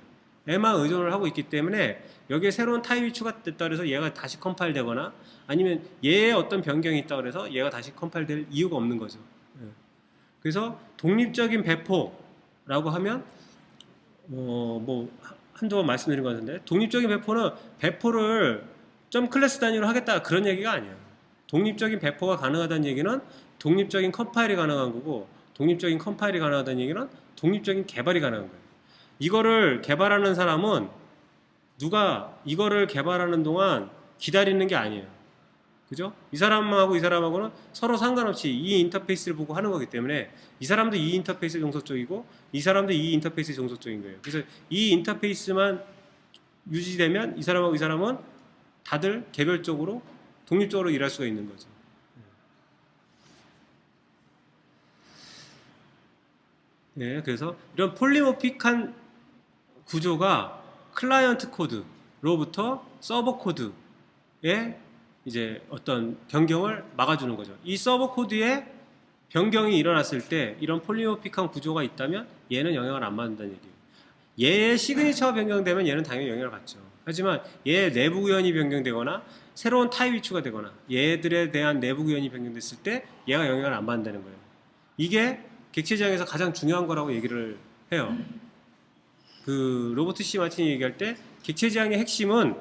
A: 의존을 하고 있기 때문에 여기에 새로운 타입이 추가됐다 그래서 얘가 다시 컴파일 되거나 아니면 얘의 어떤 변경이 있다 그래서 얘가 다시 컴파일 될 이유가 없는 거죠. 그래서 독립적인 배포라고 하면 뭐 한두 번 말씀드린 것 같은데, 독립적인 배포는 배포를 점 클래스 단위로 하겠다 그런 얘기가 아니에요. 독립적인 배포가 가능하다는 얘기는 독립적인 컴파일이 가능한 거고, 독립적인 컴파일이 가능하다는 얘기는 독립적인 개발이 가능한 거예요. 이거를 개발하는 사람은 누가 이거를 개발하는 동안 기다리는 게 아니에요. 그죠? 이 사람하고 이 사람하고는 서로 상관없이 이 인터페이스를 보고 하는 거기 때문에 이 사람도 이 인터페이스 정석적이고 이 사람도 이 인터페이스 정석적인 거예요. 그래서 이 인터페이스만 유지되면 이 사람하고 이 사람은 다들 개별적으로 독립적으로 일할 수가 있는 거죠. 네, 그래서 이런 폴리모픽한 구조가 클라이언트 코드로부터 서버 코드에 이제 어떤 변경을 막아주는 거죠. 이 서버 코드에 변경이 일어났을 때 이런 폴리모픽한 구조가 있다면 얘는 영향을 안 받는다는 얘기예요. 얘의 시그니처가 변경되면 얘는 당연히 영향을 받죠. 하지만 얘의 내부 구현이 변경되거나 새로운 타입이 추가되거나 얘들에 대한 내부 구현이 변경됐을 때 얘가 영향을 안 받는다는 거예요. 이게 객체지향에서 가장 중요한 거라고 얘기를 해요. 그 로버트 C 마틴이 얘기할 때 객체지향의 핵심은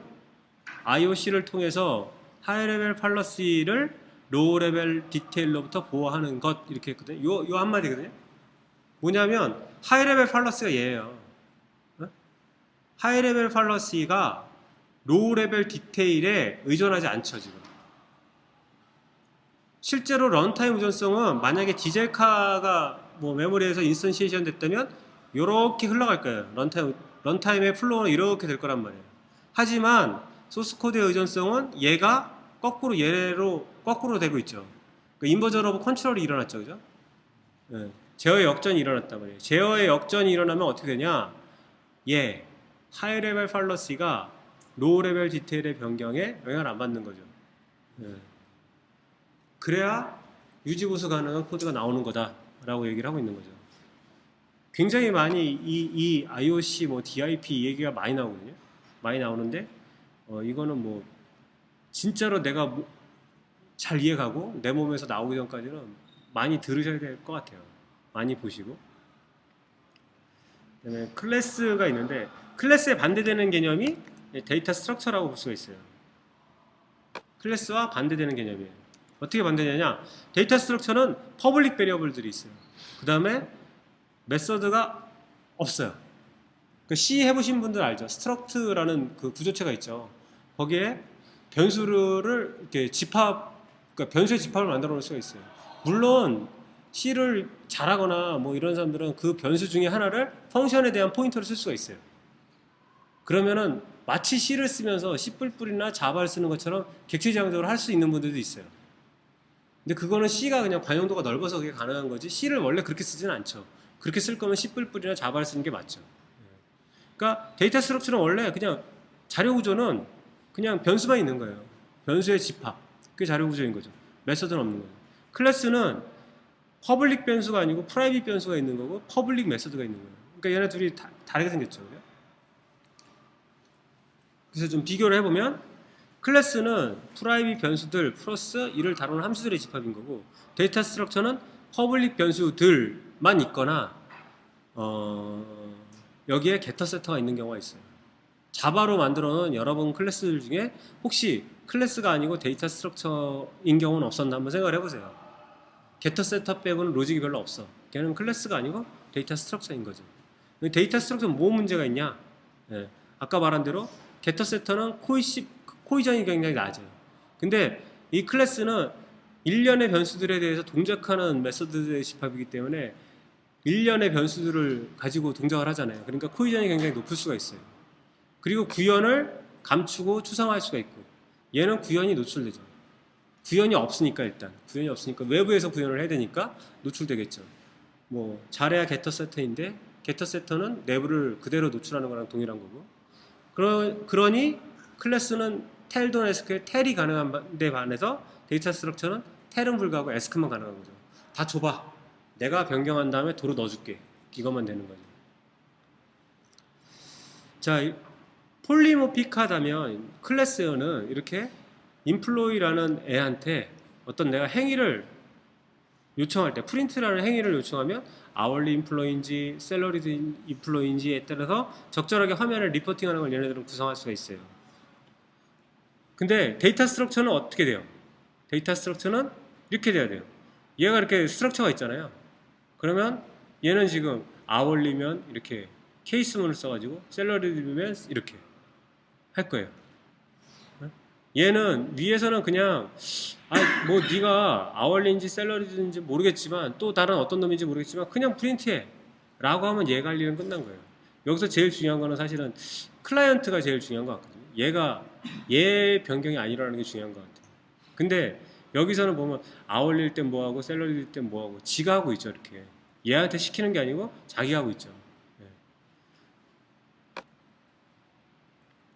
A: IOC를 통해서 하이레벨 팔러시를 로우레벨 디테일로부터 보호하는 것 이렇게 했거든요. 요 한마디거든요. 뭐냐면 하이레벨 팔러시가 얘예요. 하이레벨 팔러시가 로우레벨 디테일에 의존하지 않죠. 지금 실제로 런타임 의존성은 만약에 디젤카가 뭐 메모리에서 인스턴시에이션 됐다면 이렇게 흘러갈 거예요. 런타임의 플로우는 이렇게 될 거란 말이에요. 하지만 소스코드의 의존성은 얘가 거꾸로 얘로 거꾸로 되고 있죠. 그러니까 인버전 오브 컨트롤이 일어났죠. 그죠? 네. 제어의 역전이 일어났단 말이에요. 제어의 역전이 일어나면 어떻게 되냐? 얘 하이 레벨 팔러시가 로우 레벨 디테일의 변경에 영향을 안 받는 거죠. 네. 그래야 유지보수 가능한 코드가 나오는 거다라고 얘기를 하고 있는 거죠. 굉장히 많이 이 IOC 뭐 DIP 얘기가 많이 나오거든요. 많이 나오는데 이거는 뭐 진짜로 내가 잘 이해가고 내 몸에서 나오기 전까지는 많이 들으셔야 될 것 같아요. 많이 보시고. 그다음에 클래스가 있는데 클래스에 반대되는 개념이 데이터 스트럭처라고 볼 수가 있어요. 클래스와 반대되는 개념이에요. 어떻게 반대되냐? 데이터 스트럭처는 퍼블릭 베리어블들이 있어요. 그 다음에 메서드가 없어요. 그 C 해보신 분들 알죠? 스트럭트라는 그 구조체가 있죠. 거기에 변수를 이렇게 그러니까 변수의 집합을 만들어 놓을 수가 있어요. 물론 C를 잘하거나 뭐 이런 사람들은 그 변수 중에 하나를 펑션에 대한 포인터로 쓸 수가 있어요. 그러면은 마치 C를 쓰면서 C++이나 자바를 쓰는 것처럼 객체지향적으로 할 수 있는 분들도 있어요. 근데 그거는 C가 그냥 관용도가 넓어서 그게 가능한 거지 C를 원래 그렇게 쓰지는 않죠. 그렇게 쓸 거면 C++이나 자바를 쓰는 게 맞죠. 그러니까 데이터 스트럭처는 원래 그냥 자료 구조는 그냥 변수만 있는 거예요. 변수의 집합. 그게 자료 구조인 거죠. 메서드는 없는 거예요. 클래스는 퍼블릭 변수가 아니고 프라이빗 변수가 있는 거고 퍼블릭 메서드가 있는 거예요. 그러니까 얘네 둘이 다르게 생겼죠. 그래서 좀 비교를 해보면 클래스는 프라이빗 변수들 플러스 이를 다루는 함수들의 집합인 거고 데이터 스트럭처는 퍼블릭 변수들만 있거나 여기에 게터 세터가 있는 경우가 있어요. 자바로 만들어 놓은 여러분 클래스들 중에 혹시 클래스가 아니고 데이터 스트럭처인 경우는 없었나 한번 생각을 해보세요. 게터 세터 빼고는 로직이 별로 없어. 걔는 클래스가 아니고 데이터 스트럭처인 거죠. 데이터 스트럭처는 뭐 문제가 있냐? 네. 아까 말한 대로 게터 세터는 코이전이 굉장히 낮아요. 근데 이 클래스는 일련의 변수들에 대해서 동작하는 메서드의 집합이기 때문에 일련의 변수들을 가지고 동작을 하잖아요. 그러니까 코이전이 굉장히 높을 수가 있어요. 그리고 구현을 감추고 추상화할 수가 있고 얘는 구현이 노출되죠. 구현이 없으니까 일단 구현이 없으니까 외부에서 구현을 해야 되니까 노출되겠죠. 뭐 잘해야 게터 세터인데 게터 세터는 내부를 그대로 노출하는 거랑 동일한 거고 그러니 클래스는 텔도 SQL 텔이 가능한 데 반해서 데이터 스트럭처는 텔은 불가하고 에스크만 가능한 거죠. 다 줘봐. 내가 변경한 다음에 도로 넣어줄게. 이것만 되는 거죠. 자, 폴리모픽하다면 클래스는 이렇게 인플로이라는 애한테 어떤 내가 행위를 요청할 때 프린트라는 행위를 요청하면 아월리 인플로인지 셀러리드 인플로인지에 따라서 적절하게 화면을 리포팅하는 걸 얘네들은 구성할 수가 있어요. 근데 데이터 스트럭처는 어떻게 돼요? 데이터 스트럭처는 이렇게 돼야 돼요. 얘가 이렇게 스트럭처가 있잖아요. 그러면 얘는 지금 아월리면 이렇게 케이스문을 써가지고 샐러리면 이렇게 할 거예요. 얘는 위에서는 그냥 뭐 네가 아월리인지 샐러리인지 모르겠지만 또 다른 어떤 놈인지 모르겠지만 그냥 프린트해 라고 하면 얘 관리는 끝난 거예요. 여기서 제일 중요한 거는 사실은 클라이언트가 제일 중요한 것 같거든요. 얘 변경이 안 일어나는 게 중요한 것 같아요. 근데 여기서는 보면 아월리일 땐 뭐하고 샐러리일 땐 뭐하고 지가 하고 있죠. 이렇게 얘한테 시키는 게 아니고 자기가 하고 있죠. 예.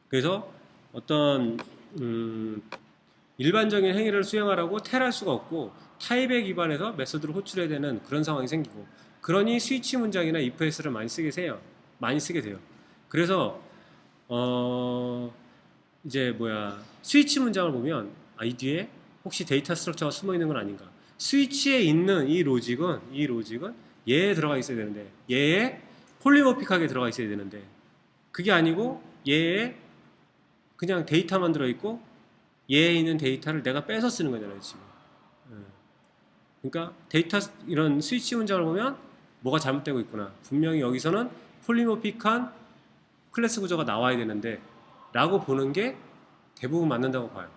A: 그래서 어떤 일반적인 행위를 수행하라고 텔할 수가 없고 타입에 기반해서 메소드를 호출해야 되는 그런 상황이 생기고, 그러니 스위치 문장이나 if else를 많이 쓰게 돼요. 그래서 이제 스위치 문장을 보면 이 뒤에 혹시 데이터 스트럭처가 숨어 있는 건 아닌가. 스위치에 있는 이 로직은 얘에 들어가 있어야 되는데, 얘에 폴리모픽하게 들어가 있어야 되는데, 그게 아니고 얘에 그냥 데이터만 들어있고 얘에 있는 데이터를 내가 빼서 쓰는 거잖아요 지금. 그러니까 이런 스위치 문장을 보면 뭐가 잘못되고 있구나, 분명히 여기서는 폴리모픽한 클래스 구조가 나와야 되는데 라고 보는 게 대부분 맞는다고 봐요.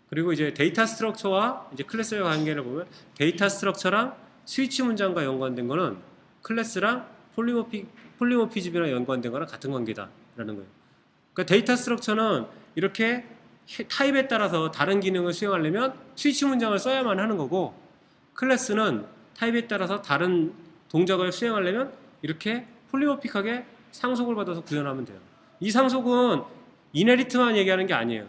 A: 그리고 이제 데이터 스트럭처와 이제 클래스의 관계를 보면 데이터 스트럭처랑 스위치 문장과 연관된 거는 클래스랑 폴리모피즘이랑 연관된 거랑 같은 관계다라는 거예요. 그러니까 데이터 스트럭처는 이렇게 타입에 따라서 다른 기능을 수행하려면 스위치 문장을 써야만 하는 거고, 클래스는 타입에 따라서 다른 동작을 수행하려면 이렇게 폴리모픽하게 상속을 받아서 구현하면 돼요. 이 상속은 이네리트만 얘기하는 게 아니에요.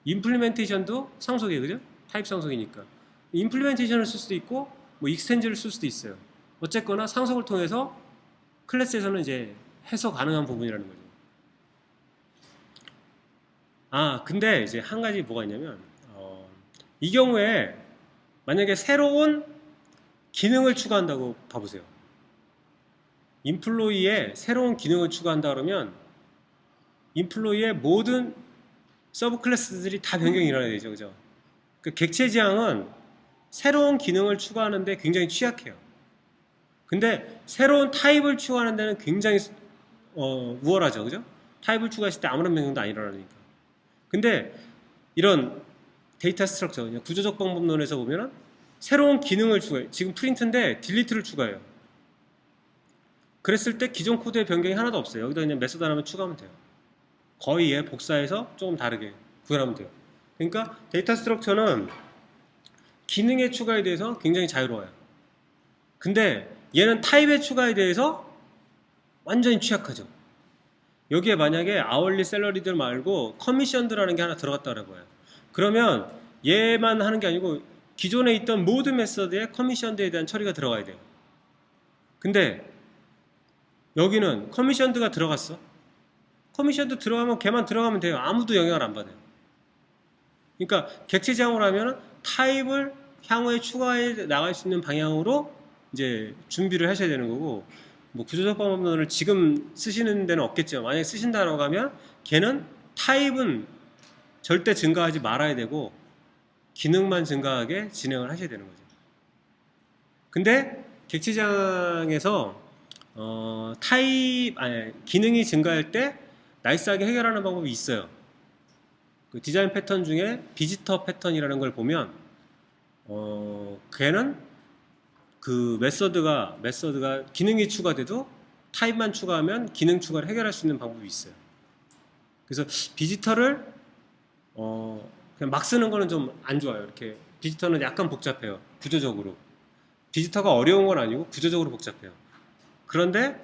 A: 임플리멘테이션도 상속이에요. 그죠? 타입 상속이니까. 임플리멘테이션을 쓸 수도 있고 뭐 익스텐즈를 쓸 수도 있어요. 어쨌거나 상속을 통해서 클래스에서는 이제 해석 가능한 부분이라는 거죠. 근데 이제 한 가지 뭐가 있냐면 이 경우에 만약에 새로운 기능을 추가한다고 봐보세요. 인플로이에 새로운 기능을 추가한다 그러면 인플로이의 모든 서브 클래스들이 다 변경이 일어나야 되죠. 그죠? 그 객체 지향은 새로운 기능을 추가하는데 굉장히 취약해요. 근데 새로운 타입을 추가하는 데는 굉장히 우월하죠. 그죠? 타입을 추가했을 때 아무런 변경도 안 일어나니까. 근데 이런 데이터 스트럭처, 구조적 방법론에서 보면은 새로운 기능을 추가해요. 지금 프린트인데 딜리트를 추가해요. 그랬을 때 기존 코드의 변경이 하나도 없어요. 여기다 그냥 메소드 하나만 추가하면 돼요. 거의 얘 복사해서 조금 다르게 구현하면 돼요. 그러니까 데이터 스트럭처는 기능의 추가에 대해서 굉장히 자유로워요. 근데 얘는 타입의 추가에 대해서 완전히 취약하죠. 여기에 만약에 아월리 샐러리들 말고 커미션드라는 게 하나 들어갔다고 해요. 그러면 얘만 하는 게 아니고 기존에 있던 모든 메서드에 커미션드에 대한 처리가 들어가야 돼요. 근데 여기는 커미션드가 들어갔어. 커미션드 들어가면 걔만 들어가면 돼요. 아무도 영향을 안 받아요. 그러니까 객체 지향으로 하면 타입을 향후에 추가해 나갈 수 있는 방향으로 이제 준비를 하셔야 되는 거고, 뭐 구조적 방법론을 지금 쓰시는 데는 없겠죠. 만약에 쓰신다고 하면 걔는 타입은 절대 증가하지 말아야 되고 기능만 증가하게 진행을 하셔야 되는 거죠. 근데 객체장에서 기능이 증가할 때 나이스하게 해결하는 방법이 있어요. 그 디자인 패턴 중에 비지터 패턴이라는 걸 보면 걔는 그 메서드가 기능이 추가돼도 타입만 추가하면 기능 추가를 해결할 수 있는 방법이 있어요. 그래서 비지터를 그냥 막 쓰는 거는 좀 안 좋아요. 이렇게 비지터는 약간 복잡해요. 구조적으로. 비지터가 어려운 건 아니고 구조적으로 복잡해요. 그런데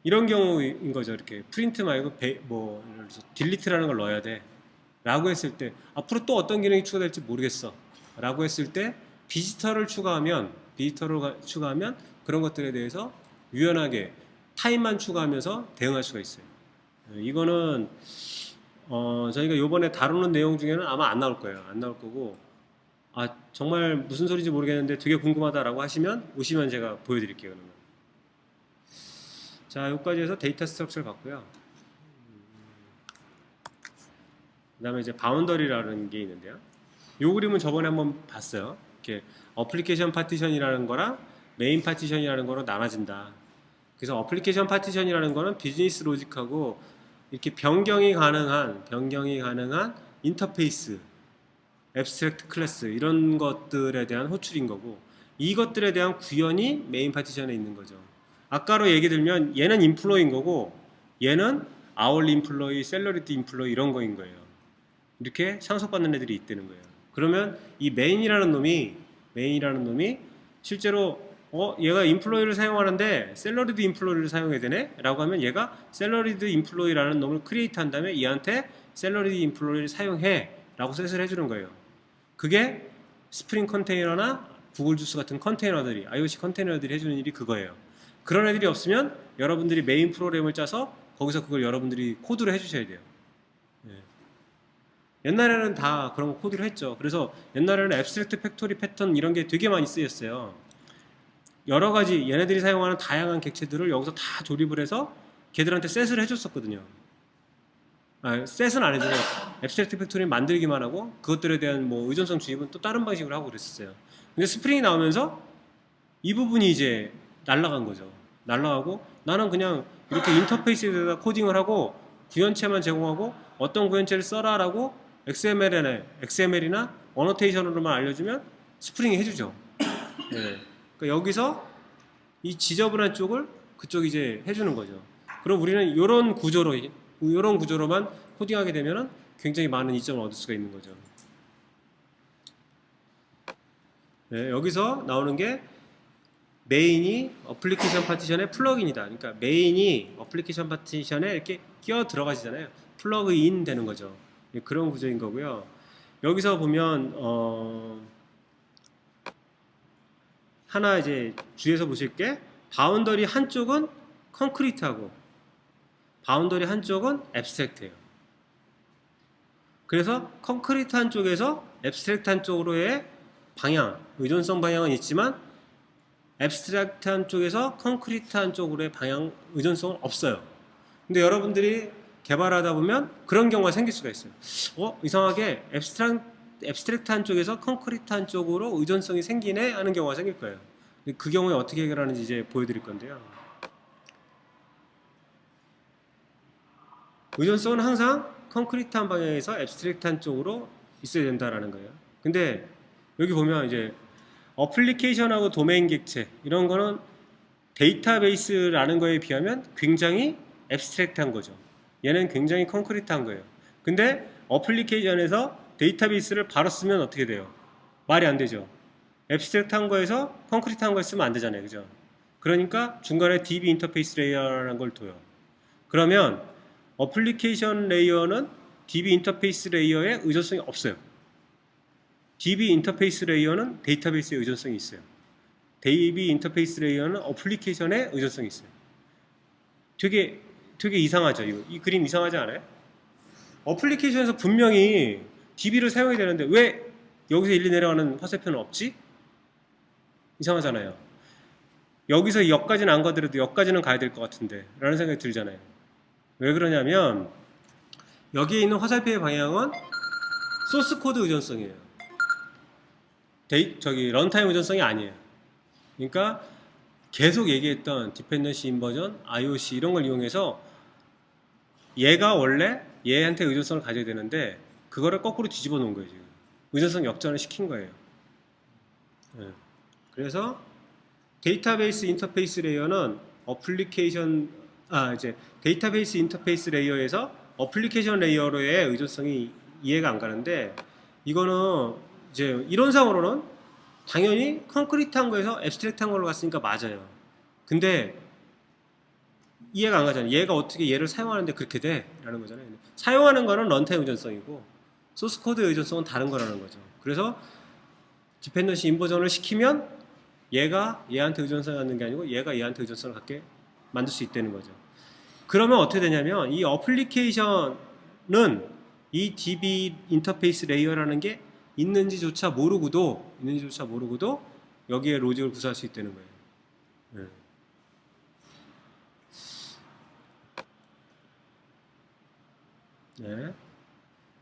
A: 이런 경우인 거죠. 이렇게 프린트 말고 딜리트라는 걸 넣어야 돼 라고 했을 때, 앞으로 또 어떤 기능이 추가될지 모르겠어 라고 했을 때 비지터를 추가하면 그런 것들에 대해서 유연하게 타입만 추가하면서 대응할 수가 있어요. 이거는 저희가 요번에 다루는 내용 중에는 아마 안 나올 거예요. 안 나올 거고, 정말 무슨 소리인지 모르겠는데 되게 궁금하다라고 하시면 오시면 제가 보여드릴게요. 그러면. 자, 여기까지 해서 데이터 스트럭처를 봤고요. 그 다음에 이제 바운더리라는 게 있는데요. 요 그림은 저번에 한번 봤어요. 이렇게 어플리케이션 파티션이라는 거랑 메인 파티션이라는 거로 나눠진다. 그래서 어플리케이션 파티션이라는 거는 비즈니스 로직하고 이렇게 변경이 가능한 인터페이스, 앱스트랙트 클래스 이런 것들에 대한 호출인 거고, 이것들에 대한 구현이 메인 파티션에 있는 거죠. 아까로 얘기 들면 얘는 인플로이인 거고 얘는 아울리 인플로이, 셀러리드 인플로이 이런 거인 거예요. 이렇게 상속받는 애들이 있다는 거예요. 그러면 이 메인이라는 놈이 실제로 얘가 인플로이를 사용하는데 셀러리드 인플로이를 사용해야 되네? 라고 하면 얘가 셀러리드 인플로이라는 놈을 크리에이트 한 다음에 얘한테 셀러리드 인플로이를 사용해 라고 셋을 해주는 거예요. 그게 스프링 컨테이너나 구글 주스 같은 컨테이너들이, IOC 컨테이너들이 해주는 일이 그거예요. 그런 애들이 없으면 여러분들이 메인 프로그램을 짜서 거기서 그걸 여러분들이 코드를 해주셔야 돼요. 예. 옛날에는 다 그런 거 코드를 했죠. 그래서 옛날에는 앱스트랙트 팩토리 패턴 이런 게 되게 많이 쓰였어요. 여러 가지 얘네들이 사용하는 다양한 객체들을 여기서 다 조립을 해서 걔들한테 셋을 해줬었거든요. 셋은 안 해주고 앱스트랙트 팩토리 만들기만 하고 그것들에 대한 뭐 의존성 주입은 또 다른 방식으로 하고 그랬었어요. 근데 스프링이 나오면서 이 부분이 이제 날아간 거죠. 날아가고 나는 그냥 이렇게 인터페이스에다 코딩을 하고 구현체만 제공하고 어떤 구현체를 써라라고 XML이나 어노테이션으로만 알려주면 스프링이 해주죠. 네. 그러니까 여기서 이 지저분한 쪽을 그쪽이 이제 해주는 거죠. 그럼 우리는 이런 구조로만 코딩하게 되면은 굉장히 많은 이점을 얻을 수가 있는 거죠. 네, 여기서 나오는 게 메인이 어플리케이션 파티션의 플러그인이다. 그러니까 메인이 어플리케이션 파티션에 이렇게 끼어 들어가시잖아요. 플러그인 되는 거죠. 네, 그런 구조인 거고요. 여기서 보면 하나 이제 주의해서 보실 게 바운더리 한쪽은 콘크리트하고 바운더리 한쪽은 앱스트랙트예요. 그래서 콘크리트 한쪽에서 앱스트랙트 한쪽으로의 방향, 의존성 방향은 있지만 앱스트랙트 한쪽에서 콘크리트 한쪽으로의 방향, 의존성은 없어요. 근데 여러분들이 개발하다 보면 그런 경우가 생길 수가 있어요. 이상하게 앱스트랙트 한쪽에서 콘크리트 한쪽으로 의존성이 생기네 하는 경우가 생길 거예요. 그 경우에 어떻게 해결하는지 이제 보여드릴 건데요. 의존성은 항상 콘크리트한 방향에서 앱스트랙트한 쪽으로 있어야 된다라는 거예요. 근데 여기 보면 이제 어플리케이션하고 도메인 객체 이런 거는 데이터베이스라는 거에 비하면 굉장히 앱스트랙트한 거죠. 얘는 굉장히 콘크리트한 거예요. 근데 어플리케이션에서 데이터베이스를 바로 쓰면 어떻게 돼요? 말이 안 되죠. 앱스트랙트한 거에서 콘크리트한 걸 쓰면 안 되잖아요. 그죠? 그러니까 중간에 DB 인터페이스 레이어라는 걸 둬요. 그러면 어플리케이션 레이어는 DB 인터페이스 레이어에 의존성이 없어요. DB 인터페이스 레이어는 데이터베이스에 의존성이 있어요. DB 인터페이스 레이어는 어플리케이션에 의존성이 있어요. 되게 이상하죠. 이 그림 이상하지 않아요? 어플리케이션에서 분명히 DB를 사용해야 되는데 왜 여기서 일리 내려가는 화살표는 없지? 이상하잖아요. 여기서 여기까지는 안 가더라도 여기까지는 가야 될 것 같은데 라는 생각이 들잖아요. 왜 그러냐면 여기에 있는 화살표의 방향은 소스 코드 의존성이에요. 런타임 의존성이 아니에요. 그러니까 계속 얘기했던 디펜던시 인버전, IOC 이런 걸 이용해서 얘가 원래 얘한테 의존성을 가져야 되는데 그거를 거꾸로 뒤집어 놓은 거예요. 지금. 의존성 역전을 시킨 거예요. 네. 그래서 데이터베이스 인터페이스 레이어는 이제 데이터베이스 인터페이스 레이어에서 어플리케이션 레이어로의 의존성이 이해가 안 가는데 이거는 이제 이론상으로는 당연히 콘크리트한 거에서 앱스트랙트한 걸로 갔으니까 맞아요. 근데 이해가 안 가잖아요. 얘가 어떻게 얘를 사용하는데 그렇게 돼? 라는 거잖아요. 사용하는 거는 런타임 의존성이고 소스 코드 의존성은 다른 거라는 거죠. 그래서 디펜던시 인버전을 시키면 얘가 얘한테 의존성을 갖는 게 아니고 얘가 얘한테 의존성을 갖게 만들 수 있다는 거죠. 그러면 어떻게 되냐면 이 어플리케이션은 이 DB 인터페이스 레이어라는 게 있는지조차 모르고도 여기에 로직을 구사할 수 있다는 거예요. 네.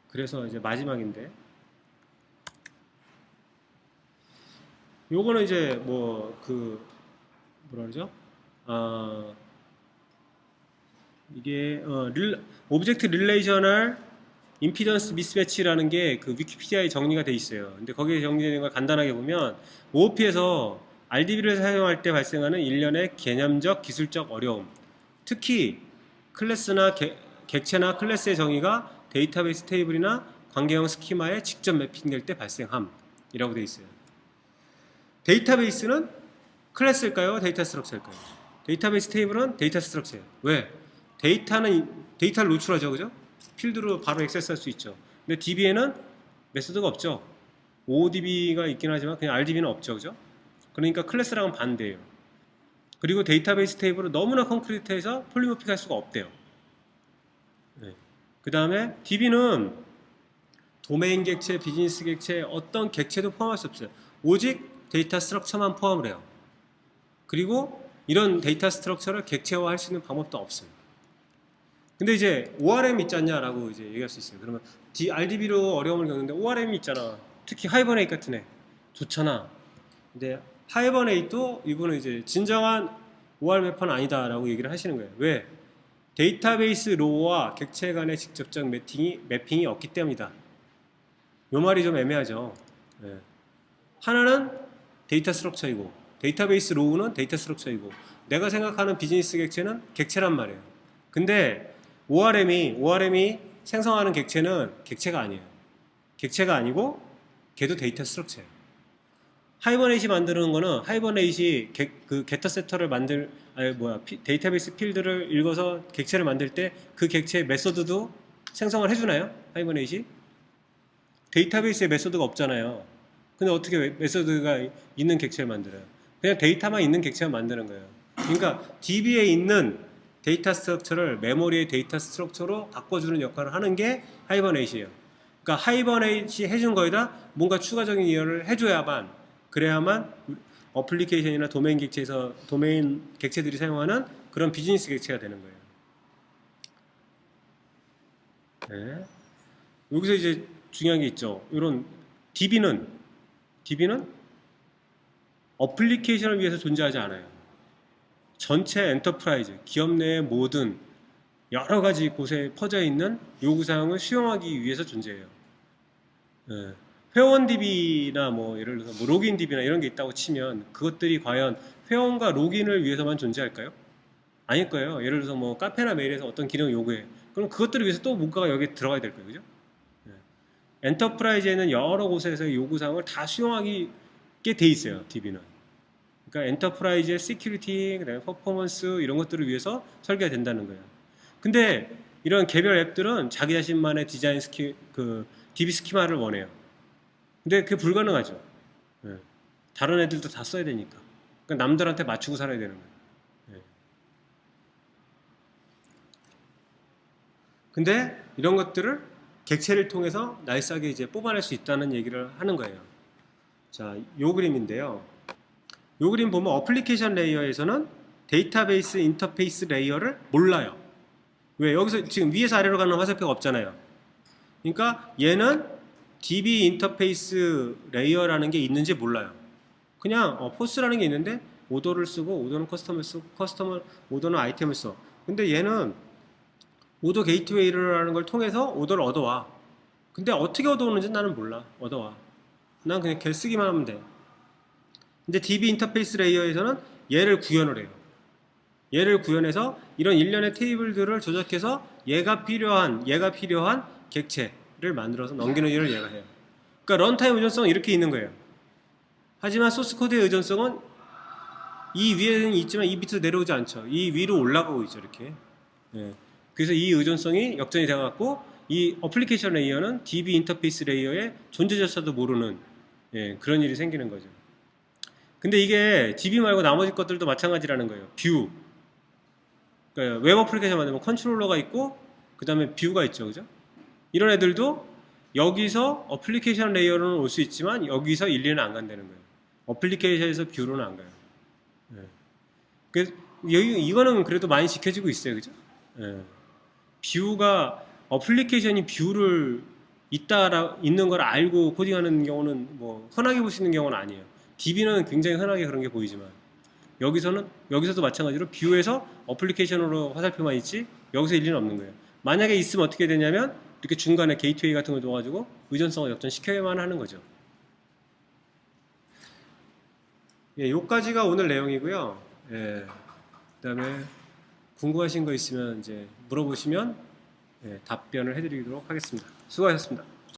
A: 그래서 이제 마지막인데 요거는 이제 뭐 그 뭐라 그러죠? 아 이게 오브젝트 릴레이셔널 임피던스 미스매치라는 게 그 위키피디아에 정리가 돼 있어요. 근데 거기에 정리되는 걸 간단하게 보면 OOP에서 RDB를 사용할 때 발생하는 일련의 개념적 기술적 어려움, 특히 클래스나 객체나 클래스의 정의가 데이터베이스 테이블이나 관계형 스키마에 직접 매핑될 때 발생함이라고 돼 있어요. 데이터베이스는 클래스일까요? 데이터 스트럭처일까요? 데이터베이스 테이블은 데이터 스트럭처예요. 왜? 데이터를 노출하죠, 그죠? 필드로 바로 액세스할 수 있죠. 근데 DB에는 메소드가 없죠. ODB가 있긴 하지만 그냥 RDB는 없죠, 그죠? 그러니까 클래스랑은 반대예요. 그리고 데이터베이스 테이블은 너무나 콘크리트해서 폴리모픽할 수가 없대요. 네. 그 다음에 DB는 도메인 객체, 비즈니스 객체, 어떤 객체도 포함할 수 없어요. 오직 데이터 스트럭처만 포함을 해요. 그리고 이런 데이터 스트럭처를 객체화할 수 있는 방법도 없어요. 근데 이제 ORM 있지 않냐라고 이제 얘기할 수 있어요. 그러면 RDB로 어려움을 겪는데 ORM이 있잖아. 특히 하이버네이트 같은 애 좋잖아. 근데 하이버네이트도 이분은 이제 진정한 OR 매퍼는 아니다라고 얘기를 하시는 거예요. 왜? 데이터베이스 로우와 객체 간의 직접적 매핑이 없기 때문이다. 요 말이 좀 애매하죠. 네. 하나는 데이터 스트럭처이고 데이터베이스 로우는 데이터 스트럭처이고 내가 생각하는 비즈니스 객체는 객체란 말이에요. 근데 ORM이 생성하는 객체는 객체가 아니에요. 객체가 아니고 걔도 데이터 스트럭처예요. 하이버네이시 만드는 거는 하이버네이시 그 게터 세터를 데이터베이스 필드를 읽어서 객체를 만들 때 그 객체의 메소드도 생성을 해주나요? 하이버네이시? 데이터베이스에 메소드가 없잖아요. 근데 어떻게 메소드가 있는 객체를 만들어요? 그냥 데이터만 있는 객체를 만드는 거예요. 그러니까 DB에 있는 데이터 스트럭처를 메모리의 데이터 스트럭처로 바꿔주는 역할을 하는 게 하이버네이시예요. 그러니까 하이버네이시 해준 거에다 뭔가 추가적인 이해를 해줘야만 그래야만 어플리케이션이나 도메인 객체들이 사용하는 그런 비즈니스 객체가 되는 거예요. 네. 여기서 이제 중요한 게 있죠. 이런 DB는 어플리케이션을 위해서 존재하지 않아요. 전체 엔터프라이즈, 기업 내의 모든 여러 가지 곳에 퍼져 있는 요구사항을 수용하기 위해서 존재해요. 예. 회원 DB나 뭐 예를 들어서 뭐 로그인 DB나 이런 게 있다고 치면 그것들이 과연 회원과 로그인을 위해서만 존재할까요? 아닐 거예요. 예를 들어서 뭐 카페나 메일에서 어떤 기능을 요구해. 그럼 그것들을 위해서 또 뭔가가 여기에 들어가야 될 거예요. 그죠? 예. 엔터프라이즈에는 여러 곳에서의 요구사항을 다 수용하게 돼 있어요. DB는. 그러니까 엔터프라이즈의 시큐리티, 그다음에 퍼포먼스 이런 것들을 위해서 설계가 된다는 거예요. 근데 이런 개별 앱들은 자기 자신만의 디자인 DB 스키마를 원해요. 근데 그게 불가능하죠. 예. 다른 애들도 다 써야 되니까. 그러니까 남들한테 맞추고 살아야 되는 거예요. 예. 근데 이런 것들을 객체를 통해서 날싸게 이제 뽑아낼 수 있다는 얘기를 하는 거예요. 자, 요 그림인데요. 요 그림 보면 어플리케이션 레이어에서는 데이터베이스 인터페이스 레이어를 몰라요. 왜? 여기서 지금 위에서 아래로 가는 화살표가 없잖아요. 그러니까 얘는 DB 인터페이스 레이어라는 게 있는지 몰라요. 그냥 포스라는 게 있는데 오더를 쓰고 오더는 커스텀을 쓰고 오더는 아이템을 써. 근데 얘는 오더 게이트웨이라는 걸 통해서 오더를 얻어와. 근데 어떻게 얻어오는지 나는 몰라. 얻어와. 난 그냥 걔 쓰기만 하면 돼. 근데 DB 인터페이스 레이어에서는 얘를 구현을 해요. 얘를 구현해서 이런 일련의 테이블들을 조작해서 얘가 필요한 객체를 만들어서 넘기는 일을 얘가 해요. 그러니까 런타임 의존성은 이렇게 있는 거예요. 하지만 소스 코드의 의존성은 이 위에는 있지만 이 밑으로 내려오지 않죠. 이 위로 올라가고 있죠. 이렇게. 예. 그래서 이 의존성이 역전이 돼갖고 이 어플리케이션 레이어는 DB 인터페이스 레이어의 존재조차도 모르는 그런 일이 생기는 거죠. 근데 이게 DB 말고 나머지 것들도 마찬가지라는 거예요. 뷰. 그러니까 웹 어플리케이션 만들면 컨트롤러가 있고 그 다음에 뷰가 있죠. 그죠? 이런 애들도 여기서 어플리케이션 레이어로는 올 수 있지만 여기서 일리는 안 간다는 거예요. 어플리케이션에서 뷰로는 안 가요. 그래서 이거는 그래도 많이 지켜지고 있어요. 그죠? 뷰가 어플리케이션이 뷰를 있는 걸 알고 코딩하는 경우는 뭐 흔하게 볼 수 있는 경우는 아니에요. DB는 굉장히 흔하게 그런 게 보이지만 여기서도 마찬가지로 뷰에서 어플리케이션으로 화살표만 있지 여기서 일리는 없는 거예요. 만약에 있으면 어떻게 되냐면 이렇게 중간에 게이트웨이 같은 걸 둬가지고 의존성을 역전시켜야만 하는 거죠. 예, 요까지가 오늘 내용이고요. 예, 그다음에 궁금하신 거 있으면 이제 물어보시면 예, 답변을 해드리도록 하겠습니다. 수고하셨습니다.